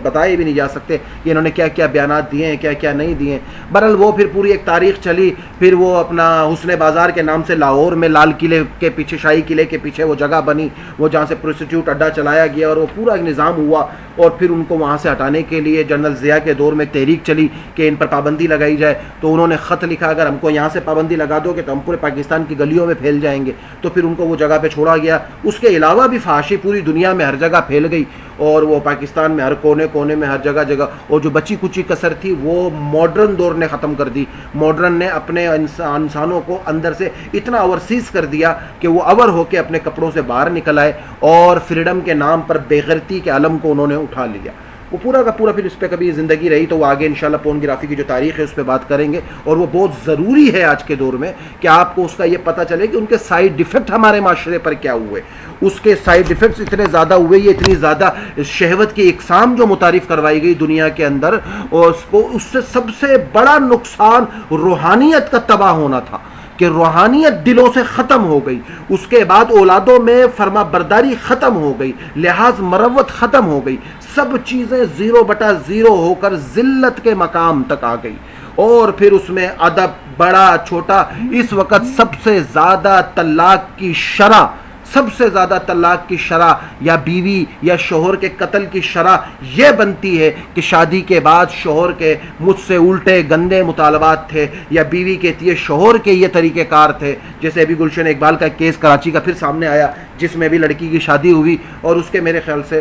بتائے بھی نہیں جا سکتے کہ انہوں نے کیا کیا بیانات دیے ہیں, کیا کیا نہیں دیے ہیں. بہرحال وہ پھر پوری ایک تاریخ چلی. پھر وہ اپنا حسن بازار کے نام سے لاہور میں لال قلعے کے پیچھے, شاہی قلعے کے پیچھے وہ جگہ بنی, وہ جہاں سے پروسٹیوٹ اڈا چلایا گیا, اور وہ پورا ایک نظام ہوا. اور پھر ان کو وہاں سے ہٹانے کے لیے جنرل ضیاء کے دور میں ایک تحریک چلی کہ ان پر پابندی لگائی جائے. تو انہوں نے خط لکھا اگر ہم کو یہاں سے پابندی لگا دو گے تو ہم پورے پاکستان کی گلیوں میں پھیل جائیں گے. تو پھر ان کو وہ جگہ پہ چھوڑا گیا. اس کے علاوہ بھی فحاشی پوری دنیا میں ہر جگہ پھیل گئی, اور وہ پاکستان میں ہر کونے کونے میں ہر جگہ جگہ. اور جو بچی کچی کسر تھی وہ ماڈرن دور نے ختم کر دی. ماڈرن نے اپنے انسانوں کو اندر سے اتنا اوورسیز کر دیا کہ وہ اور ہو کے اپنے کپڑوں سے باہر نکل آئے, اور فریڈم کے نام پر بے غیرتی کے علم کو انہوں نے اٹھا لیا. وہ پورا کا پورا پھر اس پہ کبھی زندگی رہی تو وہ آگے انشاءاللہ پورنوگرافی کی جو تاریخ ہے اس پہ بات کریں گے، اور وہ بہت ضروری ہے آج کے دور میں کہ آپ کو اس کا یہ پتہ چلے کہ ان کے سائیڈ ایفیکٹ ہمارے معاشرے پر کیا ہوئے. اس کے سائیڈ ایفیکٹس اتنے زیادہ ہوئے، یہ اتنی زیادہ شہوت کی اقسام جو متعارف کروائی گئی دنیا کے اندر، اور اس سے سب سے بڑا نقصان روحانیت کا تباہ ہونا تھا کہ روحانیت دلوں سے ختم ہو گئی. اس کے بعد اولادوں میں فرما برداری ختم ہو گئی، لحاظ مروت ختم ہو گئی، سب چیزیں 0/0 ہو کر ذلت کے مقام تک آ گئی. اور پھر اس میں ادب بڑا چھوٹا، اس وقت سب سے زیادہ طلاق کی شرح، سب سے زیادہ طلاق کی شرح یا بیوی یا شوہر کے قتل کی شرح یہ بنتی ہے کہ شادی کے بعد شوہر کے مجھ سے الٹے گندے مطالبات تھے، یا بیوی کہتی ہے شوہر کے یہ طریقہ کار تھے. جیسے ابھی گلشن اقبال کا کیس کراچی کا پھر سامنے آیا، جس میں بھی لڑکی کی شادی ہوئی، اور اس کے میرے خیال سے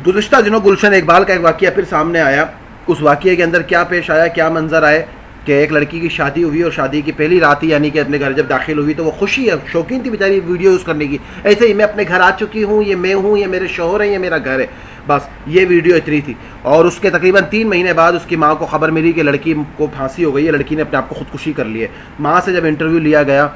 گزشتہ دنوں گلشن اقبال کا ایک واقعہ پھر سامنے آیا. اس واقعے کے اندر کیا پیش آیا، کیا منظر آئے کہ ایک لڑکی کی شادی ہوئی، اور شادی کی پہلی رات ہی یعنی کہ اپنے گھر جب داخل ہوئی تو وہ خوشی ہے، شوقین تھی بیچاری ویڈیو یوز کرنے کی، ایسے ہی میں اپنے گھر آ چکی ہوں، یہ میں ہوں، یہ میرے شوہر ہیں، یہ میرا گھر ہے، بس یہ ویڈیو اتنی تھی. اور اس کے تقریباً 3 مہینے بعد اس کی ماں کو خبر ملی کہ لڑکی کو پھانسی ہو گئی ہے، لڑکی نے اپنے آپ کو خودکشی کر لی ہے. ماں سے جب انٹرویو لیا گیا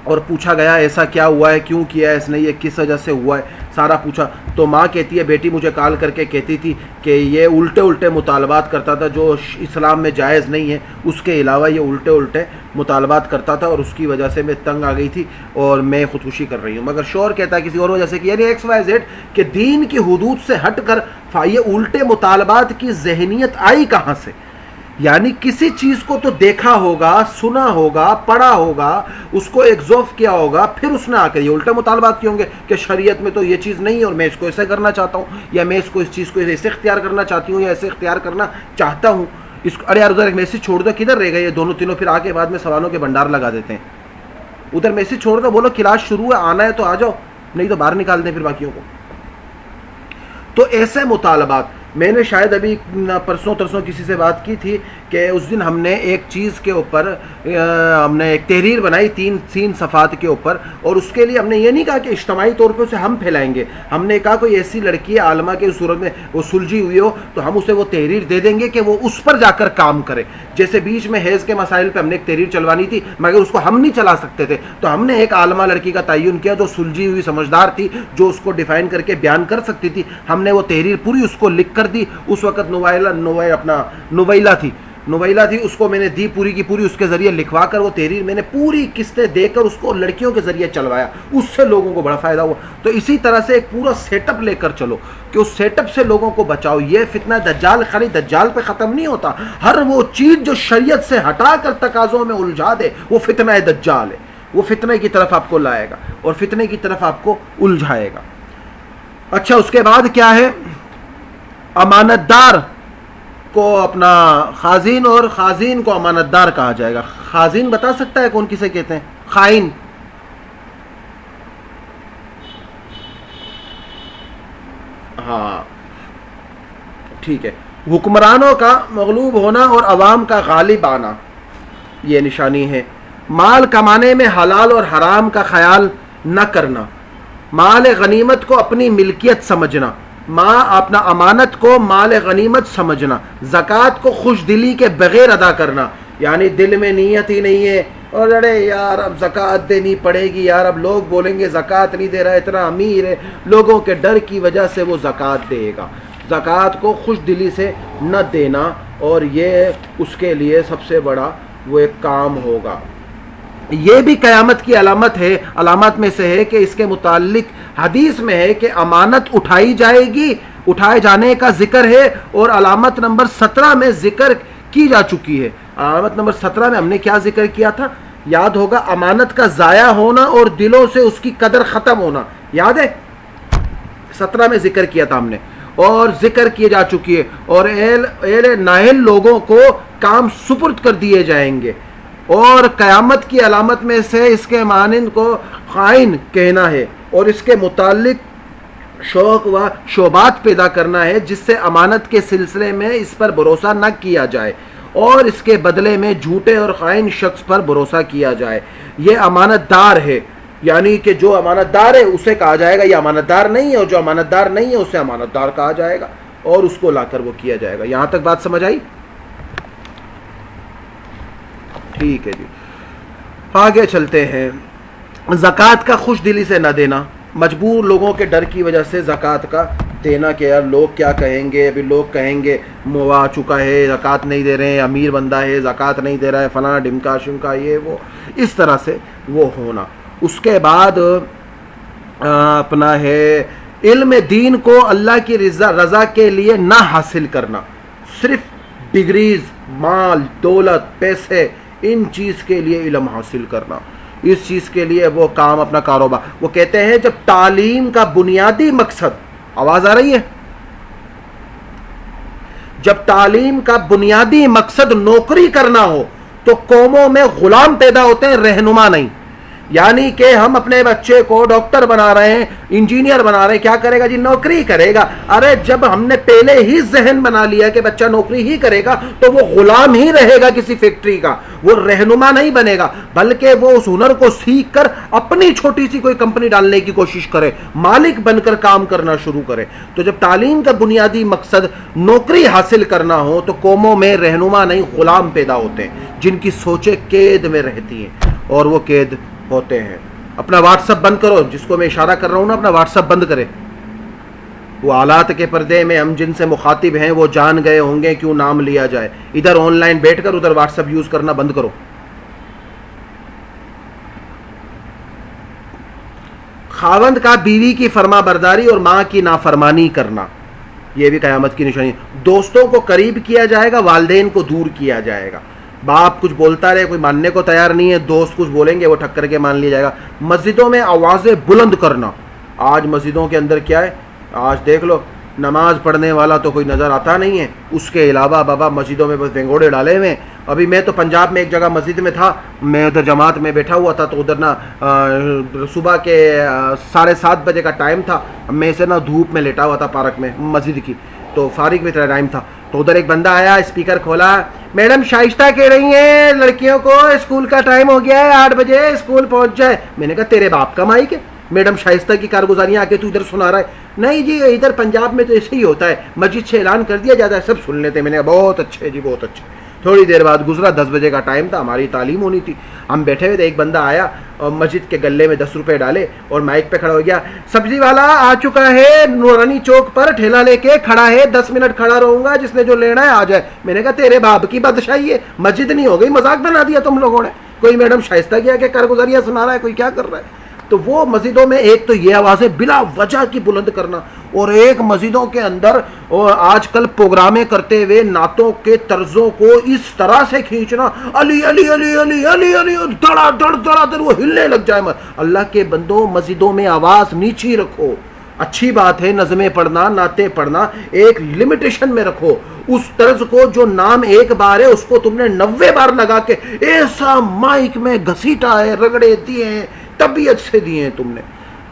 اور پوچھا گیا ایسا کیا ہوا ہے، کیوں کیا ہے اس نے، یہ کس وجہ سے ہوا ہے، سارا پوچھا، تو ماں کہتی ہے بیٹی مجھے کال کر کے کہتی تھی کہ یہ الٹے مطالبات کرتا تھا جو اسلام میں جائز نہیں ہے، اس کے علاوہ یہ الٹے مطالبات کرتا تھا، اور اس کی وجہ سے میں تنگ آ گئی تھی اور میں خودکشی کر رہی ہوں. مگر شوہر کہتا ہے کسی اور وجہ سے کہ یعنی XYZ کہ دین کی حدود سے ہٹ کر یہ الٹے مطالبات کی ذہنیت آئی کہاں سے؟ یعنی کسی چیز کو تو دیکھا ہوگا، سنا ہوگا، پڑھا ہوگا، اس کو ایگزوف کیا ہوگا، پھر اس نے آ کر یہ الٹے مطالبات کیے ہوں گے کہ شریعت میں تو یہ چیز نہیں ہے اور میں اس کو ایسے کرنا چاہتا ہوں، یا میں اس چیز کو ایسے اختیار کرنا چاہتی ہوں، یا ایسے اختیار کرنا چاہتا ہوں. اس کو ارے یار ادھر ایک میسج چھوڑ دو، کدھر رہ گئے یہ دونوں تینوں، پھر آگے بعد میں سوالوں کے بھنڈار لگا دیتے ہیں. ادھر میسج چھوڑ دو، بولو کلاس شروع ہے، آنا ہے تو آ جاؤ، نہیں تو باہر نکال دیں پھر باقیوں کو. تو ایسے مطالبات، میں نے شاید ابھی پرسوں ترسوں کسی سے بات کی تھی کہ اس دن ہم نے ایک چیز کے اوپر ہم نے ایک تحریر بنائی 3 صفحات کے اوپر، اور اس کے لیے ہم نے یہ نہیں کہا کہ اجتماعی طور پہ اسے ہم پھیلائیں گے. ہم نے کہا کوئی ایسی لڑکی عالمہ کے صورت میں وہ سلجھی ہوئی ہو تو ہم اسے وہ تحریر دے دیں گے کہ وہ اس پر جا کر کام کرے. جیسے بیچ میں حیض کے مسائل پہ ہم نے ایک تحریر چلوانی تھی مگر اس کو ہم نہیں چلا سکتے تھے، تو ہم نے ایک عالمہ لڑکی کا تعین کیا جو سلجھی ہوئی سمجھدار تھی، جو اس کو ڈیفائن کر کے بیان کر سکتی تھی. ہم نے وہ تحریر پوری اس کو لکھ کر دی. اس وقت نویلا تھی، اس کو میں نے دی پوری کی پوری، اس کے ذریعے لکھوا کر وہ تحریر میں نے پوری قسطیں دے کر اس کو لڑکیوں کے ذریعے چلوایا. اس سے لوگوں کو بڑا فائدہ ہوا. تو اسی طرح سے ایک پورا سیٹ اپ لے کر چلو کہ اس سیٹ اپ سے لوگوں کو بچاؤ. یہ فتنہ دجال خالی دجال پہ ختم نہیں ہوتا، ہر وہ چیز جو شریعت سے ہٹا کر تقاضوں میں الجھا دے وہ فتنہ دجال ہے. وہ فتنے کی طرف آپ کو لائے گا اور فتنے کی طرف آپ کو الجھائے گا. اچھا، اس کے بعد کیا ہے؟ امانت دار کو اپنا خازین، اور خازین کو امانت دار کہا جائے گا. خازین بتا سکتا ہے کون کسے کہتے ہیں؟ خائن. ہاں ٹھیک ہے. حکمرانوں کا مغلوب ہونا اور عوام کا غالب آنا یہ نشانی ہے. مال کمانے میں حلال اور حرام کا خیال نہ کرنا. مال غنیمت کو اپنی ملکیت سمجھنا. اپنا امانت کو مال غنیمت سمجھنا. زکوٰۃ کو خوش دلی کے بغیر ادا کرنا، یعنی دل میں نیت ہی نہیں ہے اور ارے یار اب زکوٰۃ دینی پڑے گی، یار اب لوگ بولیں گے زکوٰۃ نہیں دے رہا، اتنا امیر ہے، لوگوں کے ڈر کی وجہ سے وہ زکوٰۃ دے گا. زکوٰۃ کو خوش دلی سے نہ دینا، اور یہ اس کے لیے سب سے بڑا وہ ایک کام ہوگا. یہ بھی قیامت کی علامت ہے، علامات میں سے ہے کہ اس کے متعلق حدیث میں ہے کہ امانت اٹھائی جائے گی، اٹھائے جانے کا ذکر ہے، اور علامت نمبر 17 میں ذکر کی جا چکی ہے. علامت نمبر 17 میں ہم نے کیا ذکر کیا تھا؟ یاد ہوگا، امانت کا ضائع ہونا اور دلوں سے اس کی قدر ختم ہونا. یاد ہے 17 میں ذکر کیا تھا ہم نے، اور ذکر کی جا چکی ہے. اور اہل نااہل لوگوں کو کام سپرد کر دیے جائیں گے. اور قیامت کی علامت میں سے اس کے مانند کو خائن کہنا ہے، اور اس کے متعلق شوق و شعبات پیدا کرنا ہے جس سے امانت کے سلسلے میں اس پر بھروسہ نہ کیا جائے اور اس کے بدلے میں جھوٹے اور خائن شخص پر بھروسہ کیا جائے. یہ امانت دار ہے، یعنی کہ جو امانت دار ہے اسے کہا جائے گا یہ امانت دار نہیں ہے، اور جو امانت دار نہیں ہے اسے امانت دار کہا جائے گا، اور اس کو لا کر وہ کیا جائے گا۔ یہاں تک بات سمجھ آئی؟ ٹھیک ہے جی، آگے چلتے ہیں۔ زکوٰۃ کا خوش دلی سے نہ دینا، مجبور لوگوں کے ڈر کی وجہ سے زکوٰۃ کا دینا کہ یار لوگ کیا کہیں گے، ابھی لوگ کہیں گے موا چکا ہے زکوٰۃ نہیں دے رہے ہیں، امیر بندہ ہے زکوٰۃ نہیں دے رہا ہے، فلاں ڈمکا شمکا یہ وہ، اس طرح سے وہ ہونا۔ اس کے بعد اپنا ہے علم دین کو اللہ کی رضا کے لیے نہ حاصل کرنا، صرف ڈگریز، مال، دولت، پیسے، ان چیز کے لیے علم حاصل کرنا، اس چیز کے لیے وہ کام اپنا کاروبار۔ وہ کہتے ہیں جب تعلیم کا بنیادی مقصد، آواز آ رہی ہے، جب تعلیم کا بنیادی مقصد نوکری کرنا ہو تو قوموں میں غلام پیدا ہوتے ہیں، رہنما نہیں۔ یعنی کہ ہم اپنے بچے کو ڈاکٹر بنا رہے ہیں، انجینئر بنا رہے ہیں، کیا کرے گا جی؟ نوکری کرے گا۔ ارے جب ہم نے پہلے ہی ذہن بنا لیا کہ بچہ نوکری ہی کرے گا تو وہ غلام ہی رہے گا کسی فیکٹری کا، وہ رہنما نہیں بنے گا، بلکہ وہ اس ہنر کو سیکھ کر اپنی چھوٹی سی کوئی کمپنی ڈالنے کی کوشش کرے، مالک بن کر کام کرنا شروع کرے۔ تو جب تعلیم کا بنیادی مقصد نوکری حاصل کرنا ہو تو قوموں میں رہنما نہیں غلام پیدا ہوتے ہیں، جن کی سوچیں قید میں رہتی ہیں، اور وہ قید ہوتے ہیں۔ اپنا واٹس ایپ بند کرو، جس کو میں اشارہ کر رہا ہوں نا، اپنا واٹس ایپ بند کرے۔ وہ آلات کے پردے میں ہم جن سے مخاطب ہیں وہ جان گئے ہوں گے کیوں نام لیا جائے، ادھر آن لائن بیٹھ کر ادھر واٹس ایپ یوز کرنا بند کرو۔ خاوند کا بیوی کی فرما برداری اور ماں کی نافرمانی کرنا، یہ بھی قیامت کی نشانی۔ دوستوں کو قریب کیا جائے گا، والدین کو دور کیا جائے گا۔ باپ کچھ بولتا رہے، کوئی ماننے کو تیار نہیں ہے، دوست کچھ بولیں گے وہ ٹھک کر کے مان لیا جائے گا۔ مسجدوں میں آوازیں بلند کرنا، آج مسجدوں کے اندر کیا ہے، آج دیکھ لو نماز پڑھنے والا تو کوئی نظر آتا نہیں ہے، اس کے علاوہ بابا مسجدوں میں بس بھنگوڑے ڈالے ہوئے ہیں۔ ابھی میں تو پنجاب میں ایک جگہ مسجد میں تھا، میں ادھر جماعت میں بیٹھا ہوا تھا، تو ادھر نا صبح کے 7:30 بجے کا ٹائم تھا، میں سے نا دھوپ میں لیٹا ہوا تھا پارک میں مسجد کی، تو فارغ بھی ٹائم تھا، تو ادھر ایک بندہ آیا، اسپیکر کھولا، میڈم شائستہ کہہ رہی ہیں لڑکیوں کو اسکول کا ٹائم ہو گیا ہے، 8 بجے اسکول پہنچ جائے۔ میں نے کہا تیرے باپ کا مائک ہے، میڈم شائستہ کی کارگزاریاں آ کے تو ادھر سنا رہا ہے؟ نہیں جی ادھر پنجاب میں تو ایسے ہی ہوتا ہے، مسجد سے اعلان کر دیا جاتا ہے، سب سن لیتے ہیں۔ میں نے کہا بہت اچھے جی بہت اچھے۔ تھوڑی دیر بعد گزرا، 10 بجے کا ٹائم تھا، ہماری تعلیم ہونی تھی، ہم بیٹھے ہوئے تھے، ایک بندہ آیا اور مسجد کے گلے میں 10 روپے ڈالے اور مائک پہ کھڑا ہو گیا، سبزی والا آ چکا ہے نورانی چوک پر، ٹھیلا لے کے کھڑا ہے، 10 منٹ کھڑا رہوں گا، جس نے جو لینا ہے آ جائے۔ میں نے کہا تیرے باپ کی بادشاہی ہے، مسجد نہیں ہو گئی، مذاق بنا دیا تم لوگوں نے۔ کوئی میڈم شائستہ کیا کہ کارگزاریاں سنا رہا ہے، کوئی کیا کر رہا ہے۔ تو وہ مسجدوں میں ایک تو یہ آوازیں بلا وجہ کی بلند کرنا، اور ایک مسجدوں کے اندر آج کل پروگرامیں کرتے ہوئے نعتوں کے طرزوں کو اس طرح سے کھینچنا، علی علی علی علی علی علی، دڑا دڑ دڑا دڑ، وہ ہلنے لگ جائے۔ اللہ کے بندوں مسجدوں میں آواز نیچی رکھو، اچھی بات ہے نظمیں پڑھنا، نعتیں پڑھنا، ایک لمیٹیشن میں رکھو۔ اس طرز کو جو نام ایک بار ہے اس کو تم نے 90 بار لگا کے ایسا مائک میں گھسیٹا ہے، رگڑے دیے ہیں، طبیعت سے دیے ہیں تم نے،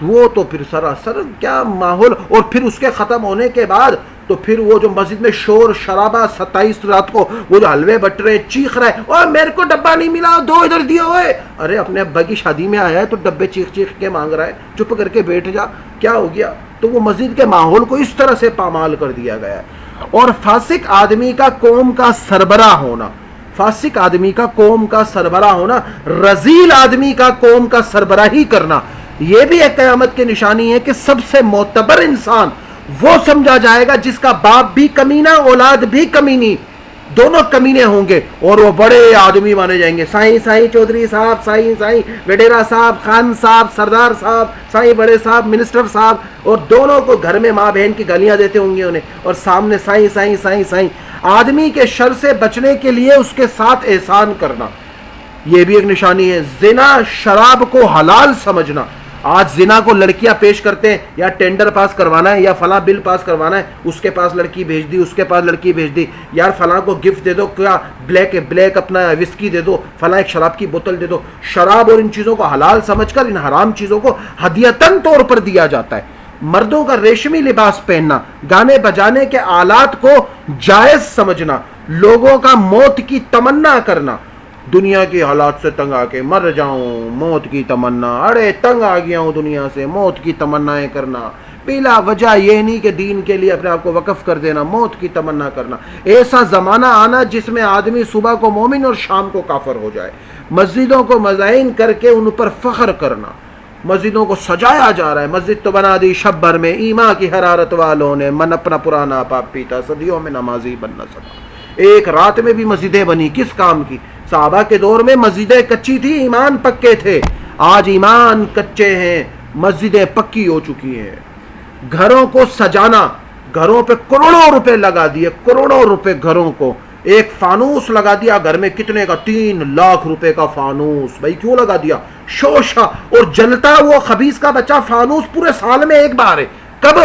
وہ تو پھر سراسر کیا ماحول۔ اور پھر اس کے ختم ہونے کے بعد تو پھر وہ جو مسجد میں شور شرابہ، 27 رات کو وہ جو حلوے بٹ رہے، چیخ رہے، اور میرے کو ڈبہ نہیں ملا، 2 ادھر دیے ہوئے۔ ارے اپنے ابا کی شادی میں آیا ہے تو ڈبے چیخ چیخ کے مانگ رہا ہے، چپ کر کے بیٹھ جا، کیا ہو گیا؟ تو وہ مسجد کے ماحول کو اس طرح سے پامال کر دیا گیا ہے۔ اور فاسق آدمی کا قوم کا سربراہ ہونا، فاسق آدمی کا قوم کا سربراہ ہونا، رذیل آدمی کا قوم کا سربراہی کرنا، یہ بھی ایک قیامت کی نشانی ہے کہ سب سے معتبر انسان وہ سمجھا جائے گا جس کا باپ بھی کمینہ، اولاد بھی کمینی، دونوں کمینے ہوں گے، اور وہ بڑے آدمی مانے جائیں گے۔ سائیں سائیں چودھری صاحب، سائیں سائیں وڈیرا صاحب، خان صاحب، سردار صاحب، سائیں بڑے صاحب، منسٹر صاحب، اور دونوں کو گھر میں ماں بہن کی گالیاں دیتے ہوں گے انہیں، اور سامنے سائیں سائیں سائیں سائیں۔ آدمی کے شر سے بچنے کے لیے اس کے ساتھ احسان کرنا، یہ بھی ایک نشانی ہے۔ زنا، شراب کو حلال سمجھنا، آج زنا کو لڑکیاں پیش کرتے ہیں، یا ٹینڈر پاس کروانا ہے یا فلاں بل پاس کروانا ہے، اس کے پاس لڑکی بھیج دی، اس کے پاس لڑکی بھیج دی، یار فلاں کو گفٹ دے دو، کیا بلیک اپنا وسکی دے دو، فلاں ایک شراب کی بوتل دے دو۔ شراب اور ان چیزوں کو حلال سمجھ کر ان حرام چیزوں کو ہدیتاً طور پر دیا جاتا ہے۔ مردوں کا ریشمی لباس پہننا، گانے بجانے کے آلات کو جائز سمجھنا، لوگوں کا موت کی تمنا کرنا، دنیا کی حالات سے تنگ آ کے مر جاؤں، موت کی تمنا، اڑے تنگ آ گیا ہوں دنیا سے، موت کی تمنائیں کرنا، بلا وجہ یہ نہیں کہ دین کے لیے اپنے آپ کو وقف کر دینا، موت کی تمنا کرنا۔ ایسا زمانہ آنا جس میں آدمی صبح کو مومن اور شام کو کافر ہو جائے، مسجدوں کو مزائن کر کے ان پر فخر کرنا، مسجدوں کو سجایا جا رہا ہے، مسجد تو بنا دی شب بھر میں ایمان کی حرارت والوں نے، من اپنا پرانا پاپ پیتا، صدیوں میں نمازی بن نہ سکا۔ ایک رات میں بھی مسجدیں بنی، کس کام کی؟ صحابہ کے دور میں مسجدیں کچی تھی، ایمان پکے تھے، آج ایمان کچے ہیں، مسجدیں پکی ہو چکی ہیں۔ گھروں کو سجانا، گھروں پہ کروڑوں روپے لگا دیے، کروڑوں روپے گھروں کو، ایک فانوس لگا دیا گھر میں، کتنے کا؟ 3 لاکھ روپے کا فانوس۔ بھائی کیوں لگا دیا؟ شوشہ، اور جلتا وہ خبیث کا بچہ فانوس پورے سال میں ایک بار ہے۔ کب؟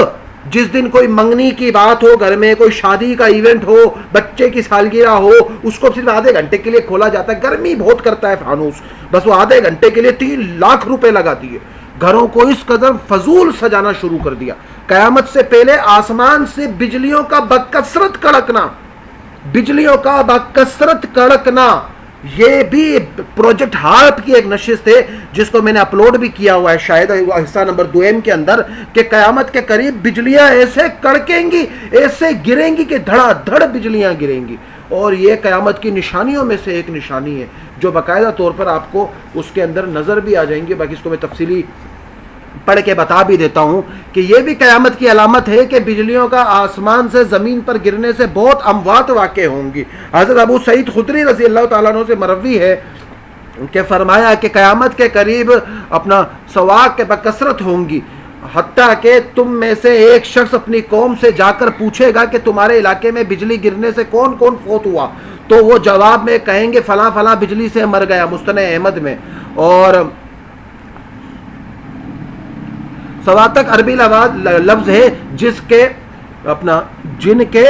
جس دن کوئی منگنی کی بات ہو گھر میں، کوئی شادی کا ایونٹ ہو، بچے کی سالگرہ ہو، اس کو صرف آدھے گھنٹے کے لیے کھولا جاتا ہے، گرمی بہت کرتا ہے فانوس، بس وہ آدھے گھنٹے کے لیے 3 لاکھ روپے لگا دیے۔ گھروں کو اس قدر فضول سجانا شروع کر دیا۔ قیامت سے پہلے آسمان سے بجلیوں کا بکثرت کڑکنا، بجلیوں کا بکثرت کڑکنا، یہ بھی پروجیکٹ ہارپ کی ایک نشست ہے جس کو میں نے اپلوڈ بھی کیا ہوا ہے شاید حصہ نمبر 2 کے اندر، کہ قیامت کے قریب بجلیاں ایسے کڑکیں گی، ایسے گریں گی کہ دھڑا دھڑ بجلیاں گریں گی۔ اور یہ قیامت کی نشانیوں میں سے ایک نشانی ہے جو باقاعدہ طور پر آپ کو اس کے اندر نظر بھی آ جائیں گے۔ باقی اس کو میں تفصیلی پڑھ کے بتا بھی دیتا ہوں کہ یہ بھی قیامت کی علامت ہے کہ بجلیوں کا آسمان سے زمین پر گرنے سے بہت اموات واقع ہوں گی۔ حضرت ابو سعید خدری رضی اللہ تعالیٰ عنہ سے مروی ہے کہ فرمایا کہ قیامت کے قریب اپنا سواق کے بکثرت ہوں گی، حتیٰ کہ تم میں سے ایک شخص اپنی قوم سے جا کر پوچھے گا کہ تمہارے علاقے میں بجلی گرنے سے کون کون فوت ہوا، تو وہ جواب میں کہیں گے فلاں فلاں بجلی سے مر گیا، مستند احمد میں۔ اور سواتک عربی لفظ ہے جس کے اپنا جن کے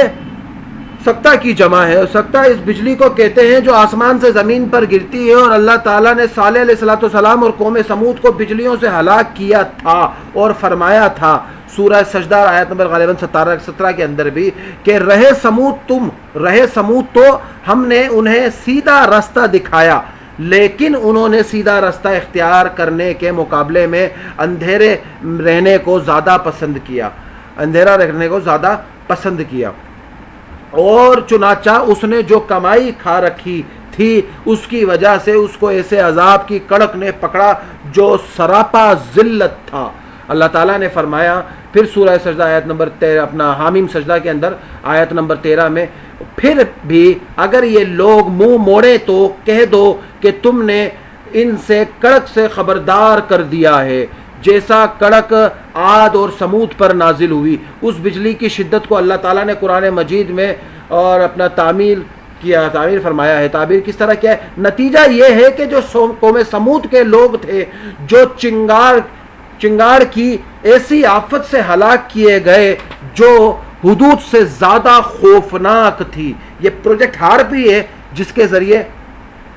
سکتہ کی جمع ہے، سکتہ اس بجلی کو کہتے ہیں جو آسمان سے زمین پر گرتی ہے۔ اور اللہ تعالیٰ نے صالح علیہ السلام اور قوم سمود کو بجلیوں سے ہلاک کیا تھا اور فرمایا تھا سورہ سجدہ آیت نمبر غالباً 17 کے اندر بھی کہ رہے سمود تو ہم نے انہیں سیدھا رستہ دکھایا، لیکن انہوں نے سیدھا رستہ اختیار کرنے کے مقابلے میں اندھیرے رہنے کو زیادہ پسند کیا، اور چنانچہ اس نے جو کمائی کھا رکھی تھی اس کی وجہ سے اس کو ایسے عذاب کی کڑک نے پکڑا جو سراپا ذلت تھا۔ اللہ تعالیٰ نے فرمایا پھر سورہ سجدہ آیت نمبر 13 اپنا حامیم سجدہ کے اندر آیت نمبر 13 میں، پھر بھی اگر یہ لوگ منہ موڑے تو کہہ دو کہ تم نے ان سے کڑک سے خبردار کر دیا ہے جیسا کڑک عاد اور سمود پر نازل ہوئی۔ اس بجلی کی شدت کو اللہ تعالیٰ نے قرآن مجید میں اور اپنا تعمیر فرمایا ہے۔ تعبیر کس طرح کیا ہے؟ نتیجہ یہ ہے کہ جو قوم سمود کے لوگ تھے جو چنگار کی ایسی آفت سے ہلاک کیے گئے جو حدود سے زیادہ خوفناک تھی۔ یہ پروجیکٹ ہارپی ہے جس کے ذریعے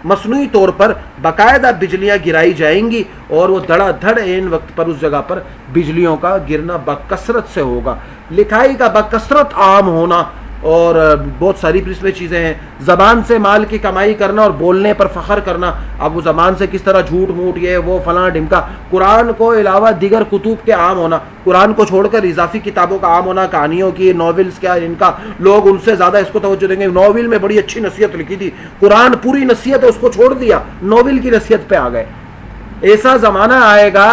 مصنوعی طور پر باقاعدہ بجلیاں گرائی جائیں گی اور وہ دھڑا دھڑ عین وقت پر اس جگہ پر بجلیوں کا گرنا بکثرت سے ہوگا، لکھائی کا بکثرت عام ہونا، اور بہت ساری اس میں چیزیں ہیں۔ زبان سے مال کی کمائی کرنا اور بولنے پر فخر کرنا، اب وہ زبان سے کس طرح جھوٹ موٹ یہ وہ فلاں ڈھمکا، قرآن کو علاوہ دیگر کتب کے عام ہونا، قرآن کو چھوڑ کر اضافی کتابوں کا عام ہونا، کہانیوں کی، ناولز کیا ان کا لوگ ان سے زیادہ اس کو توجہ دیں گے۔ ناول میں بڑی اچھی نصیحت لکھی تھی، قرآن پوری نصیحت ہے اس کو چھوڑ دیا، ناول کی نصیحت پہ آ گئے۔ ایسا زمانہ آئے گا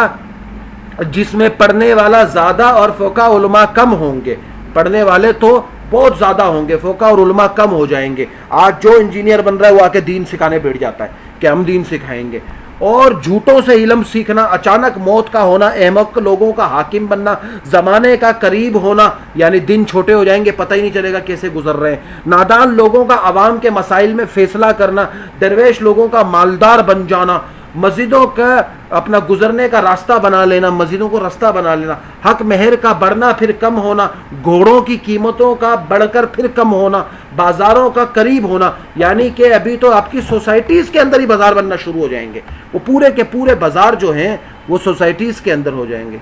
جس میں پڑھنے والا زیادہ اور فقہ علماء کم ہوں گے، پڑھنے والے تو بہت زیادہ ہوں گے، فقہ اور علماء کم ہو جائیں گے۔ آج جو انجینئر بن رہا ہے وہ آ کے دین سکھانے بیٹھ جاتا ہے کہ ہم دین سکھائیں گے، اور جھوٹوں سے علم سیکھنا، اچانک موت کا ہونا، احمق لوگوں کا حاکم بننا، زمانے کا قریب ہونا، یعنی دن چھوٹے ہو جائیں گے، پتہ ہی نہیں چلے گا کیسے گزر رہے ہیں، نادان لوگوں کا عوام کے مسائل میں فیصلہ کرنا، درویش لوگوں کا مالدار بن جانا، مسجدوں کا اپنا گزرنے کا راستہ بنا لینا، مسجدوں کو راستہ بنا لینا، حق مہر کا بڑھنا پھر کم ہونا، گھوڑوں کی قیمتوں کا بڑھ کر پھر کم ہونا، بازاروں کا قریب ہونا، یعنی کہ ابھی تو آپ کی سوسائٹیز کے اندر ہی بازار بننا شروع ہو جائیں گے، وہ پورے کے پورے بازار جو ہیں وہ سوسائٹیز کے اندر ہو جائیں گے۔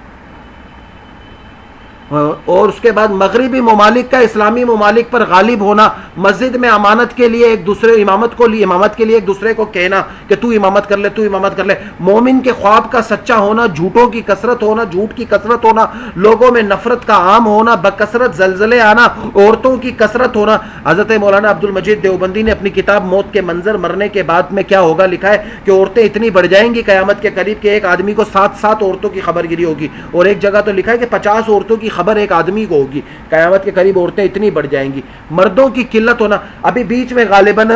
اور اس کے بعد مغربی ممالک کا اسلامی ممالک پر غالب ہونا، مسجد میں امانت کے لیے ایک دوسرے امامت کے لیے ایک دوسرے کو کہنا کہ تو امامت کر لے، تو امامت کر لے، مومن کے خواب کا سچا ہونا، جھوٹوں کی کثرت ہونا، جھوٹ کی کثرت ہونا، لوگوں میں نفرت کا عام ہونا، بکثرت زلزلے آنا، عورتوں کی کثرت ہونا۔ حضرت مولانا عبد المجید دیوبندی نے اپنی کتاب موت کے منظر، مرنے کے بعد میں کیا ہوگا، لکھا ہے کہ عورتیں اتنی بڑھ جائیں گی قیامت کے قریب کہ ایک آدمی کو 7 عورتوں کی خبر گیری ہوگی، اور ایک جگہ تو لکھا ہے کہ 50 عورتوں کی خبر ایک آدمی کو ہوگی قیامت کے قریب، عورتیں اتنی بڑھ جائیں گی۔ مردوں کی قلت ہونا، ابھی بیچ میں غالباً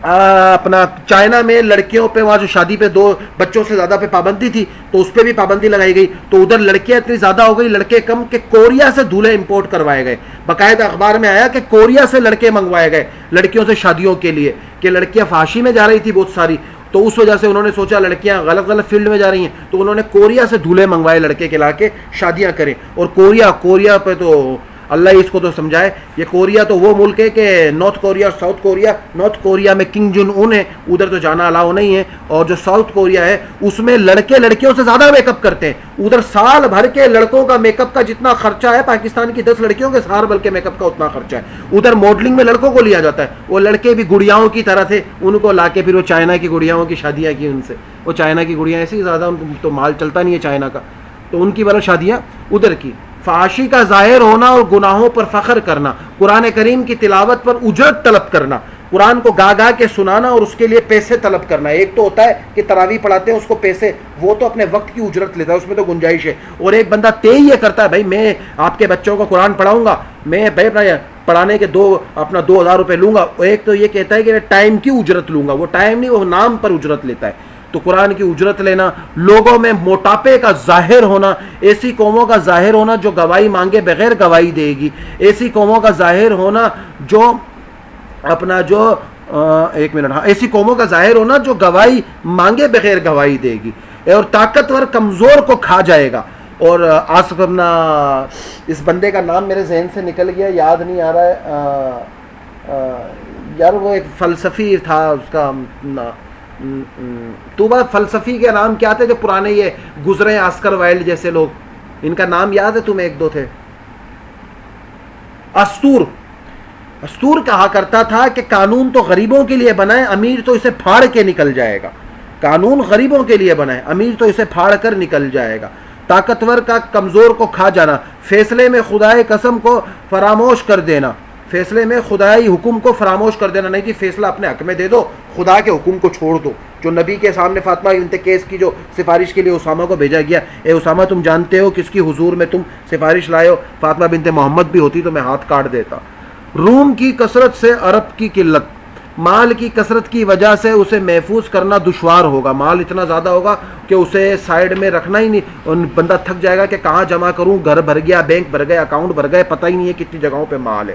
اپنا چائنا میں لڑکیوں پہ، وہاں جو شادی پہ 2 بچوں سے زیادہ پہ پابندی تھی تو اس پہ بھی پابندی لگائی گئی، تو ادھر لڑکیاں اتنی زیادہ ہو گئی، لڑکے کم، کہ کوریا سے دولہے امپورٹ کروائے گئے۔ باقاعدہ اخبار میں آیا کہ کوریا سے لڑکے منگوائے گئے لڑکیوں سے شادیوں کے لیے، کہ لڑکیاں فحاشی میں جا رہی تھی بہت ساری، تو اس وجہ سے انہوں نے سوچا لڑکیاں غلط فیلڈ میں جا رہی ہیں، تو انہوں نے کوریا سے دولہے منگوائے لڑکے کے لا کے شادیاں کریں۔ اور کوریا پہ تو اللہ اس کو تو سمجھائے، یہ کوریا تو وہ ملک ہے کہ نارتھ کوریا اور ساؤتھ کوریا، نارتھ کوریا میں کنگ جن اون ہے، ادھر تو جانا الاؤ نہیں ہے، اور جو ساؤتھ کوریا ہے اس میں لڑکے لڑکیوں سے زیادہ میک اپ کرتے ہیں۔ ادھر سال بھر کے لڑکوں کا میک اپ کا جتنا خرچہ ہے پاکستان کی 10 لڑکیوں کے سال بھر کے میک اپ کا اتنا خرچہ ہے۔ ادھر ماڈلنگ میں لڑکوں کو لیا جاتا ہے، وہ لڑکے بھی گڑیاؤں کی طرح تھے، ان کو لا کے پھر وہ چائنا کی گڑیاؤں کی شادیاں کی ان سے، وہ چائنا کی گڑیاں ایسی زیادہ، ان تو مال چلتا نہیں ہے چائنا کا، تو ان کی والا شادیاں ادھر کی۔ فحاشی کا ظاہر ہونا اور گناہوں پر فخر کرنا، قرآن کریم کی تلاوت پر اجرت طلب کرنا، قرآن کو گا گا کے سنانا اور اس کے لیے پیسے طلب کرنا۔ ایک تو ہوتا ہے کہ تراویح پڑھاتے ہیں اس کو پیسے، وہ تو اپنے وقت کی اجرت لیتا ہے، اس میں تو گنجائش ہے، اور ایک بندہ یہ کرتا ہے بھائی میں آپ کے بچوں کو قرآن پڑھاؤں گا، میں بھائی پڑھانے کے 2000 روپے لوں گا، ایک تو یہ کہتا ہے کہ میں ٹائم کی اجرت لوں گا، وہ ٹائم نہیں، وہ نام پر اجرت لیتا ہے۔ تو قرآن کی اجرت لینا، لوگوں میں موٹاپے کا ظاہر ہونا، ایسی قوموں کا ظاہر ہونا جو گواہی مانگے بغیر گواہی دے گی، ایسی قوموں کا ظاہر ہونا جو ایسی قوموں کا ظاہر ہونا جو گواہی مانگے بغیر گواہی دے گی، اور طاقتور کمزور کو کھا جائے گا۔ اور آصف اپنا اس بندے کا نام میرے ذہن سے نکل گیا، یاد نہیں آ رہا ہے یار، وہ ایک فلسفی تھا، اس کا تو بات فلسفی کے نام کیا تھے جو پرانے یہ گزرے، آسکر وائلڈ جیسے لوگ، ان کا نام یاد ہے تمہیں؟ 1-2 تھے۔ استور کہا کرتا تھا کہ قانون تو غریبوں کے لیے بنائے، امیر تو اسے پھاڑ کے نکل جائے گا۔ قانون غریبوں کے لیے بنائے، امیر تو اسے پھاڑ کر نکل جائے گا۔ طاقتور کا کمزور کو کھا جانا، فیصلے میں خدائے قسم کو فراموش کر دینا، فیصلے میں خدائی حکم کو فراموش کر دینا، نہیں جی فیصلہ اپنے حق میں دے دو، خدا کے حکم کو چھوڑ دو۔ جو نبی کے سامنے فاطمہ بنت قیس کی جو سفارش کے لیے اسامہ کو بھیجا گیا، اے اسامہ تم جانتے ہو کس کی حضور میں تم سفارش لائے ہو؟ فاطمہ بنت محمد بھی ہوتی تو میں ہاتھ کاٹ دیتا۔ روم کی کثرت سے عرب کی قلت، مال کی کثرت کی وجہ سے اسے محفوظ کرنا دشوار ہوگا، مال اتنا زیادہ ہوگا کہ اسے سائیڈ میں رکھنا ہی نہیں، بندہ تھک جائے گا کہ کہاں جمع کروں، گھر بھر گیا، بینک بھر گئے، اکاؤنٹ بھر گئے، پتہ ہی نہیں ہے کتنی جگہوں پہ مال ہے۔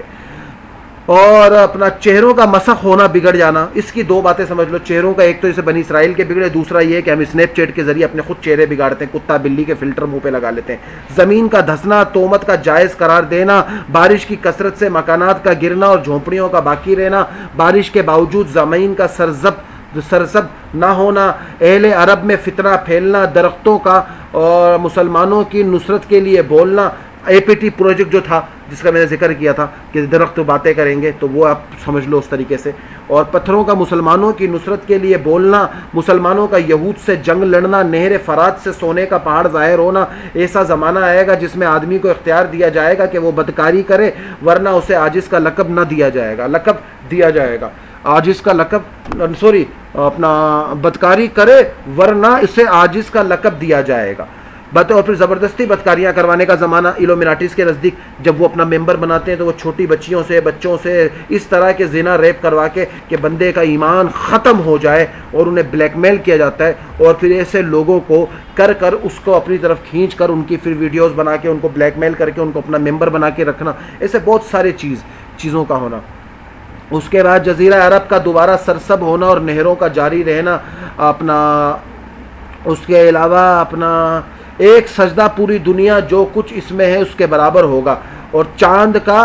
اور اپنا چہروں کا مسخ ہونا، بگڑ جانا، اس کی 2 باتیں سمجھ لو چہروں کا، ایک تو جیسے بنی اسرائیل کے بگڑے، دوسرا یہ کہ ہم اسنیپ چیٹ کے ذریعے اپنے خود چہرے بگاڑتے ہیں، کتا بلی کے فلٹر منہ پہ لگا لیتے ہیں۔ زمین کا دھسنا، تہمت کا جائز قرار دینا، بارش کی کثرت سے مکانات کا گرنا اور جھونپڑیوں کا باقی رہنا، بارش کے باوجود زمین کا سرسب نہ ہونا، اہل عرب میں فتنہ پھیلنا، درختوں کا اور مسلمانوں کی نصرت کے لیے بولنا، APT پروجیکٹ جو تھا جس کا میں نے ذکر کیا تھا کہ درخت باتیں کریں گے، تو وہ آپ سمجھ لو اس طریقے سے، اور پتھروں کا مسلمانوں کی نصرت کے لیے بولنا، مسلمانوں کا یہود سے جنگ لڑنا، نہر فرات سے سونے کا پہاڑ ظاہر ہونا۔ ایسا زمانہ آئے گا جس میں آدمی کو اختیار دیا جائے گا کہ وہ بدکاری کرے، ورنہ اسے عاجز کا لقب نہ دیا جائے گا، لقب دیا جائے گا، عاجز کا لقب اپنا بدکاری کرے ورنہ اسے عاجز کا لقب دیا جائے گا۔ اور پھر زبردستی بدکاریاں کروانے کا زمانہ، ایلومیناٹیز کے نزدیک جب وہ اپنا ممبر بناتے ہیں تو وہ چھوٹی بچیوں سے، بچوں سے اس طرح کے زنا ریپ کروا کے کہ بندے کا ایمان ختم ہو جائے، اور انہیں بلیک میل کیا جاتا ہے، اور پھر ایسے لوگوں کو کر اس کو اپنی طرف کھینچ کر ان کی پھر ویڈیوز بنا کے ان کو بلیک میل کر کے ان کو اپنا ممبر بنا کے رکھنا، ایسے بہت سارے چیزوں کا ہونا۔ اس کے بعد جزیرہ عرب کا دوبارہ سرسب ہونا اور نہروں کا جاری رہنا، اس کے علاوہ ایک سجدہ پوری دنیا جو کچھ اس میں ہے اس کے برابر ہوگا، اور چاند کا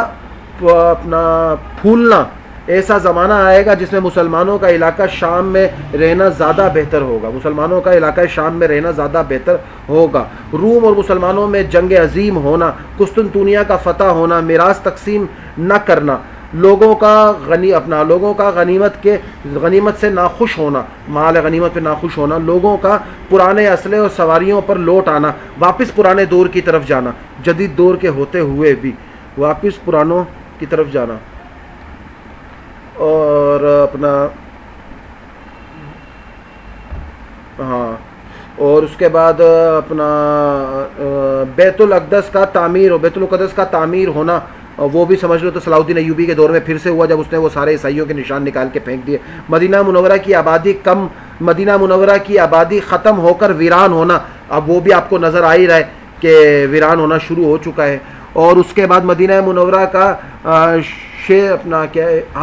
پھولنا ایسا زمانہ آئے گا جس میں مسلمانوں کا علاقہ شام میں رہنا زیادہ بہتر ہوگا، مسلمانوں کا علاقہ شام میں رہنا زیادہ بہتر ہوگا۔ روم اور مسلمانوں میں جنگ عظیم ہونا، قسطنطنیہ کا فتح ہونا، میراث تقسیم نہ کرنا، لوگوں کا غنیمت سے ناخوش ہونا، مال غنیمت پہ ناخوش ہونا، لوگوں کا پرانے اسلحے اور سواریوں پر لوٹ آنا، واپس پرانے دور کی طرف جانا، جدید دور کے ہوتے ہوئے بھی واپس پرانوں کی طرف جانا، اور اور اس کے بعد بیت القدس کا تعمیر ہونا، وہ بھی سمجھ لو تو صلاح الدین ایوبی کے دور میں پھر سے ہوا، جب اس نے وہ سارے عیسائیوں کے نشان نکال کے پھینک دیے۔ مدینہ منورہ کی آبادی ختم ہو کر ویران ہونا، اب وہ بھی آپ کو نظر آ ہی رہا ہے کہ ویران ہونا شروع ہو چکا ہے۔ اور اس کے بعد مدینہ منورہ کا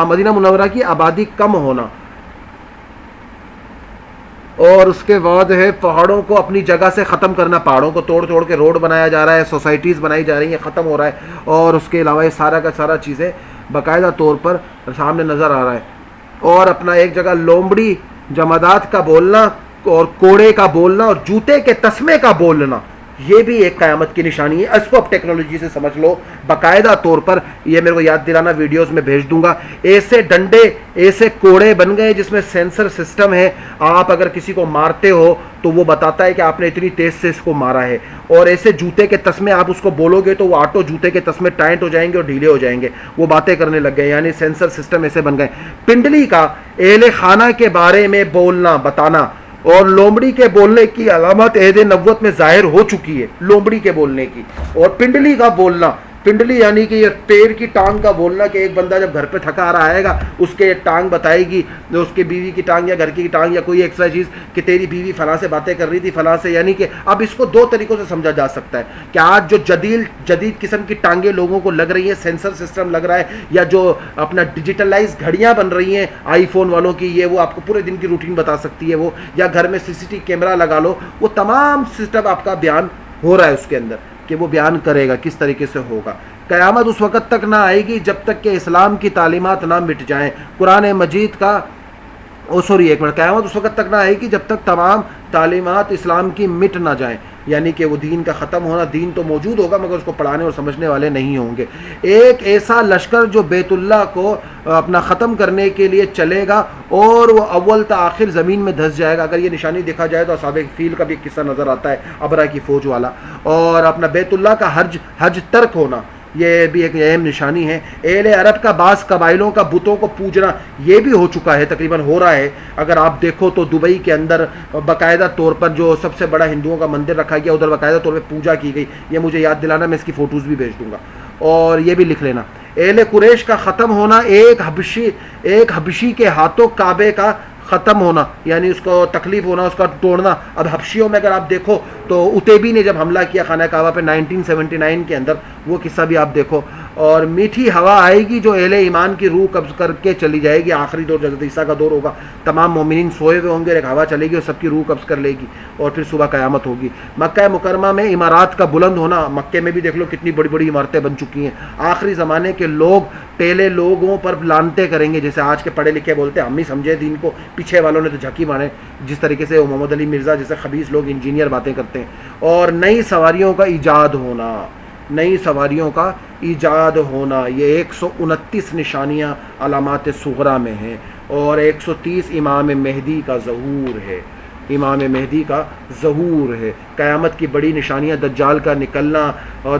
مدینہ منورہ کی آبادی کم ہونا، اور اس کے بعد ہے پہاڑوں کو اپنی جگہ سے ختم کرنا، پہاڑوں کو توڑ توڑ کے روڈ بنایا جا رہا ہے، سوسائٹیز بنائی جا رہی ہیں، ختم ہو رہا ہے، اور اس کے علاوہ یہ سارا کا سارا چیزیں باقاعدہ طور پر سامنے نظر آ رہا ہے۔ اور ایک جگہ لومڑی جمادات کا بولنا اور کوڑے کا بولنا اور جوتے کے تسمے کا بولنا، یہ بھی ایک قیامت کی نشانی ہے۔ اس کو اب ٹیکنالوجی سے سمجھ لو باقاعدہ طور پر، یہ میرے کو یاد دلانا، ویڈیوز میں بھیج دوں گا۔ ایسے ڈنڈے، ایسے کوڑے بن گئے جس میں سینسر سسٹم ہے، آپ اگر کسی کو مارتے ہو تو وہ بتاتا ہے کہ آپ نے اتنی تیز سے اس کو مارا ہے، اور ایسے جوتے کے تسمے آپ اس کو بولو گے تو وہ آٹو جوتے کے تسمے ٹائٹ ہو جائیں گے اور ڈھیلے ہو جائیں گے، وہ باتیں کرنے لگ گئے، یعنی سینسر سسٹم ایسے بن گئے۔ پنڈلی کا اہل خانہ کے بارے میں بولنا بتانا، اور لومڑی کے بولنے کی علامت عہد نبوت میں ظاہر ہو چکی ہے، لومڑی کے بولنے کی۔ اور پنڈلی کا بولنا، پنڈلی یعنی کہ یہ پیر کی ٹانگ کا بولنا، کہ ایک بندہ جب گھر پہ تھکا آ رہا آئے گا، اس کے ٹانگ بتائے گی، جو اس کی بیوی کی ٹانگ یا گھر کی ٹانگ یا کوئی ایکسٹرا چیز، کہ تیری بیوی فلاں سے باتیں کر رہی تھی فلاں سے، یعنی کہ اب اس کو دو طریقوں سے سمجھا جا سکتا ہے کہ آج جو جدید قسم کی ٹانگیں لوگوں کو لگ رہی ہیں، سینسر سسٹم لگ رہا ہے، یا جو اپنا ڈیجیٹلائز گھڑیاں بن رہی ہیں آئی فون والوں کی، یہ وہ آپ کو پورے دن کی روٹین بتا سکتی ہے وہ، یا گھر میں CCTV کیمرہ لگا لو، وہ تمام سسٹم آپ کا بیان ہو رہا ہے اس کے اندر، کہ وہ بیان کرے گا کس طریقے سے ہوگا۔ قیامت اس وقت تک نہ آئے گی جب تک کہ اسلام کی تعلیمات نہ مٹ جائیں۔ قرآن مجید کا قیامت اس وقت تک نہ آئے گی جب تک تمام تعلیمات اسلام کی مٹ نہ جائیں، یعنی کہ وہ دین کا ختم ہونا، دین تو موجود ہوگا مگر اس کو پڑھانے اور سمجھنے والے نہیں ہوں گے۔ ایک ایسا لشکر جو بیت اللہ کو ختم کرنے کے لیے چلے گا، اور وہ اول تا آخر زمین میں دھس جائے گا۔ اگر یہ نشانی دیکھا جائے تو اصحاب فیل کا بھی ایک قصہ نظر آتا ہے، ابرا کی فوج والا۔ اور بیت اللہ کا حج ترک ہونا، یہ بھی ایک اہم نشانی ہے۔ اہل عرب کا بعض قبائلوں کا بتوں کو پوجنا، یہ بھی ہو چکا ہے، تقریباً ہو رہا ہے۔ اگر آپ دیکھو تو دبئی کے اندر باقاعدہ طور پر جو سب سے بڑا ہندوؤں کا مندر رکھا گیا، ادھر باقاعدہ طور پہ پوجا کی گئی، یہ مجھے یاد دلانا، میں اس کی فوٹوز بھی بھیج دوں گا، اور یہ بھی لکھ لینا۔ اہل قریش کا ختم ہونا، ایک حبشی کے ہاتھوں کعبے کا ختم ہونا، یعنی اس کو تکلیف ہونا، اس کا توڑنا۔ اب حبشیوں میں اگر آپ دیکھو تو اتیبی نے جب حملہ کیا خانہ کعبہ پہ 1979 کے اندر، وہ قصہ بھی آپ دیکھو۔ اور میٹھی ہوا آئے گی جو اہل ایمان کی روح قبض کر کے چلی جائے گی، آخری دور حضرت عیسیٰ کا دور ہوگا، تمام مومنین سوئے ہوئے ہوں گے، ایک ہوا چلے گی اور سب کی روح قبض کر لے گی، اور پھر صبح قیامت ہوگی۔ مکہ مکرمہ میں عمارات کا بلند ہونا، مکے میں بھی دیکھ لو کتنی بڑی بڑی عمارتیں بن چکی ہیں۔ آخری زمانے کے لوگ پہلے لوگوں پر لانتے کریں گے، جیسے آج کے پڑھے لکھے بولتے ہیں ہم ہی سمجھے دین کو، پیچھے والوں نے تو جھکی مارے، جس طریقے سے محمد علی مرزا جیسے خبیث لوگ انجینئر باتیں کرتے ہیں۔ اور نئی سواریوں کا ایجاد ہونا، یہ 129 نشانیاں علامات صغرا میں ہیں، اور 130 امام مہدی کا ظہور ہے۔ قیامت کی بڑی نشانیاں، دجال کا نکلنا، اور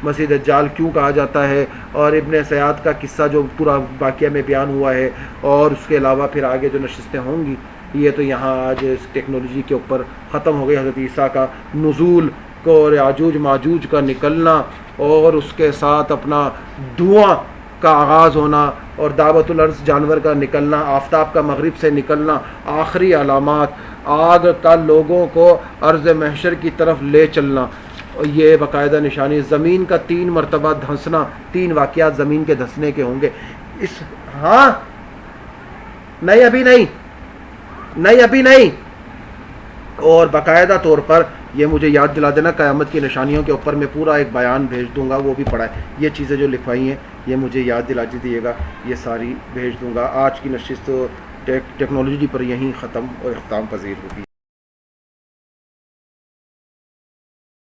مسیح دجال کیوں کہا جاتا ہے، اور ابن سیاد کا قصہ جو پورا واقعہ میں بیان ہوا ہے، اور اس کے علاوہ پھر آگے جو نشستیں ہوں گی، یہ تو یہاں آج اس ٹیکنالوجی کے اوپر ختم ہو گئی۔ حضرت عیسیٰ کا نزول اور یاجوج ماجوج کا نکلنا، اور اس کے ساتھ اپنا دھواں کا آغاز ہونا، اور دعوت الارض جانور کا نکلنا، آفتاب کا مغرب سے نکلنا، آخری علامات، آگ کا لوگوں کو ارض محشر کی طرف لے چلنا، یہ باقاعدہ نشانی۔ زمین کا 3 مرتبہ دھنسنا، 3 واقعات زمین کے دھنسنے کے ہوں گے۔ ابھی نہیں، اور باقاعدہ طور پر یہ مجھے یاد دلا دینا، قیامت کی نشانیوں کے اوپر میں پورا ایک بیان بھیج دوں گا، وہ بھی پڑھا ہے۔ یہ چیزیں جو لکھوائی ہیں یہ مجھے یاد دلا دیجیے گا، یہ ساری بھیج دوں گا۔ آج کی نشست ٹیکنالوجی پر یہیں ختم اور اختتام پذیر ہوگی۔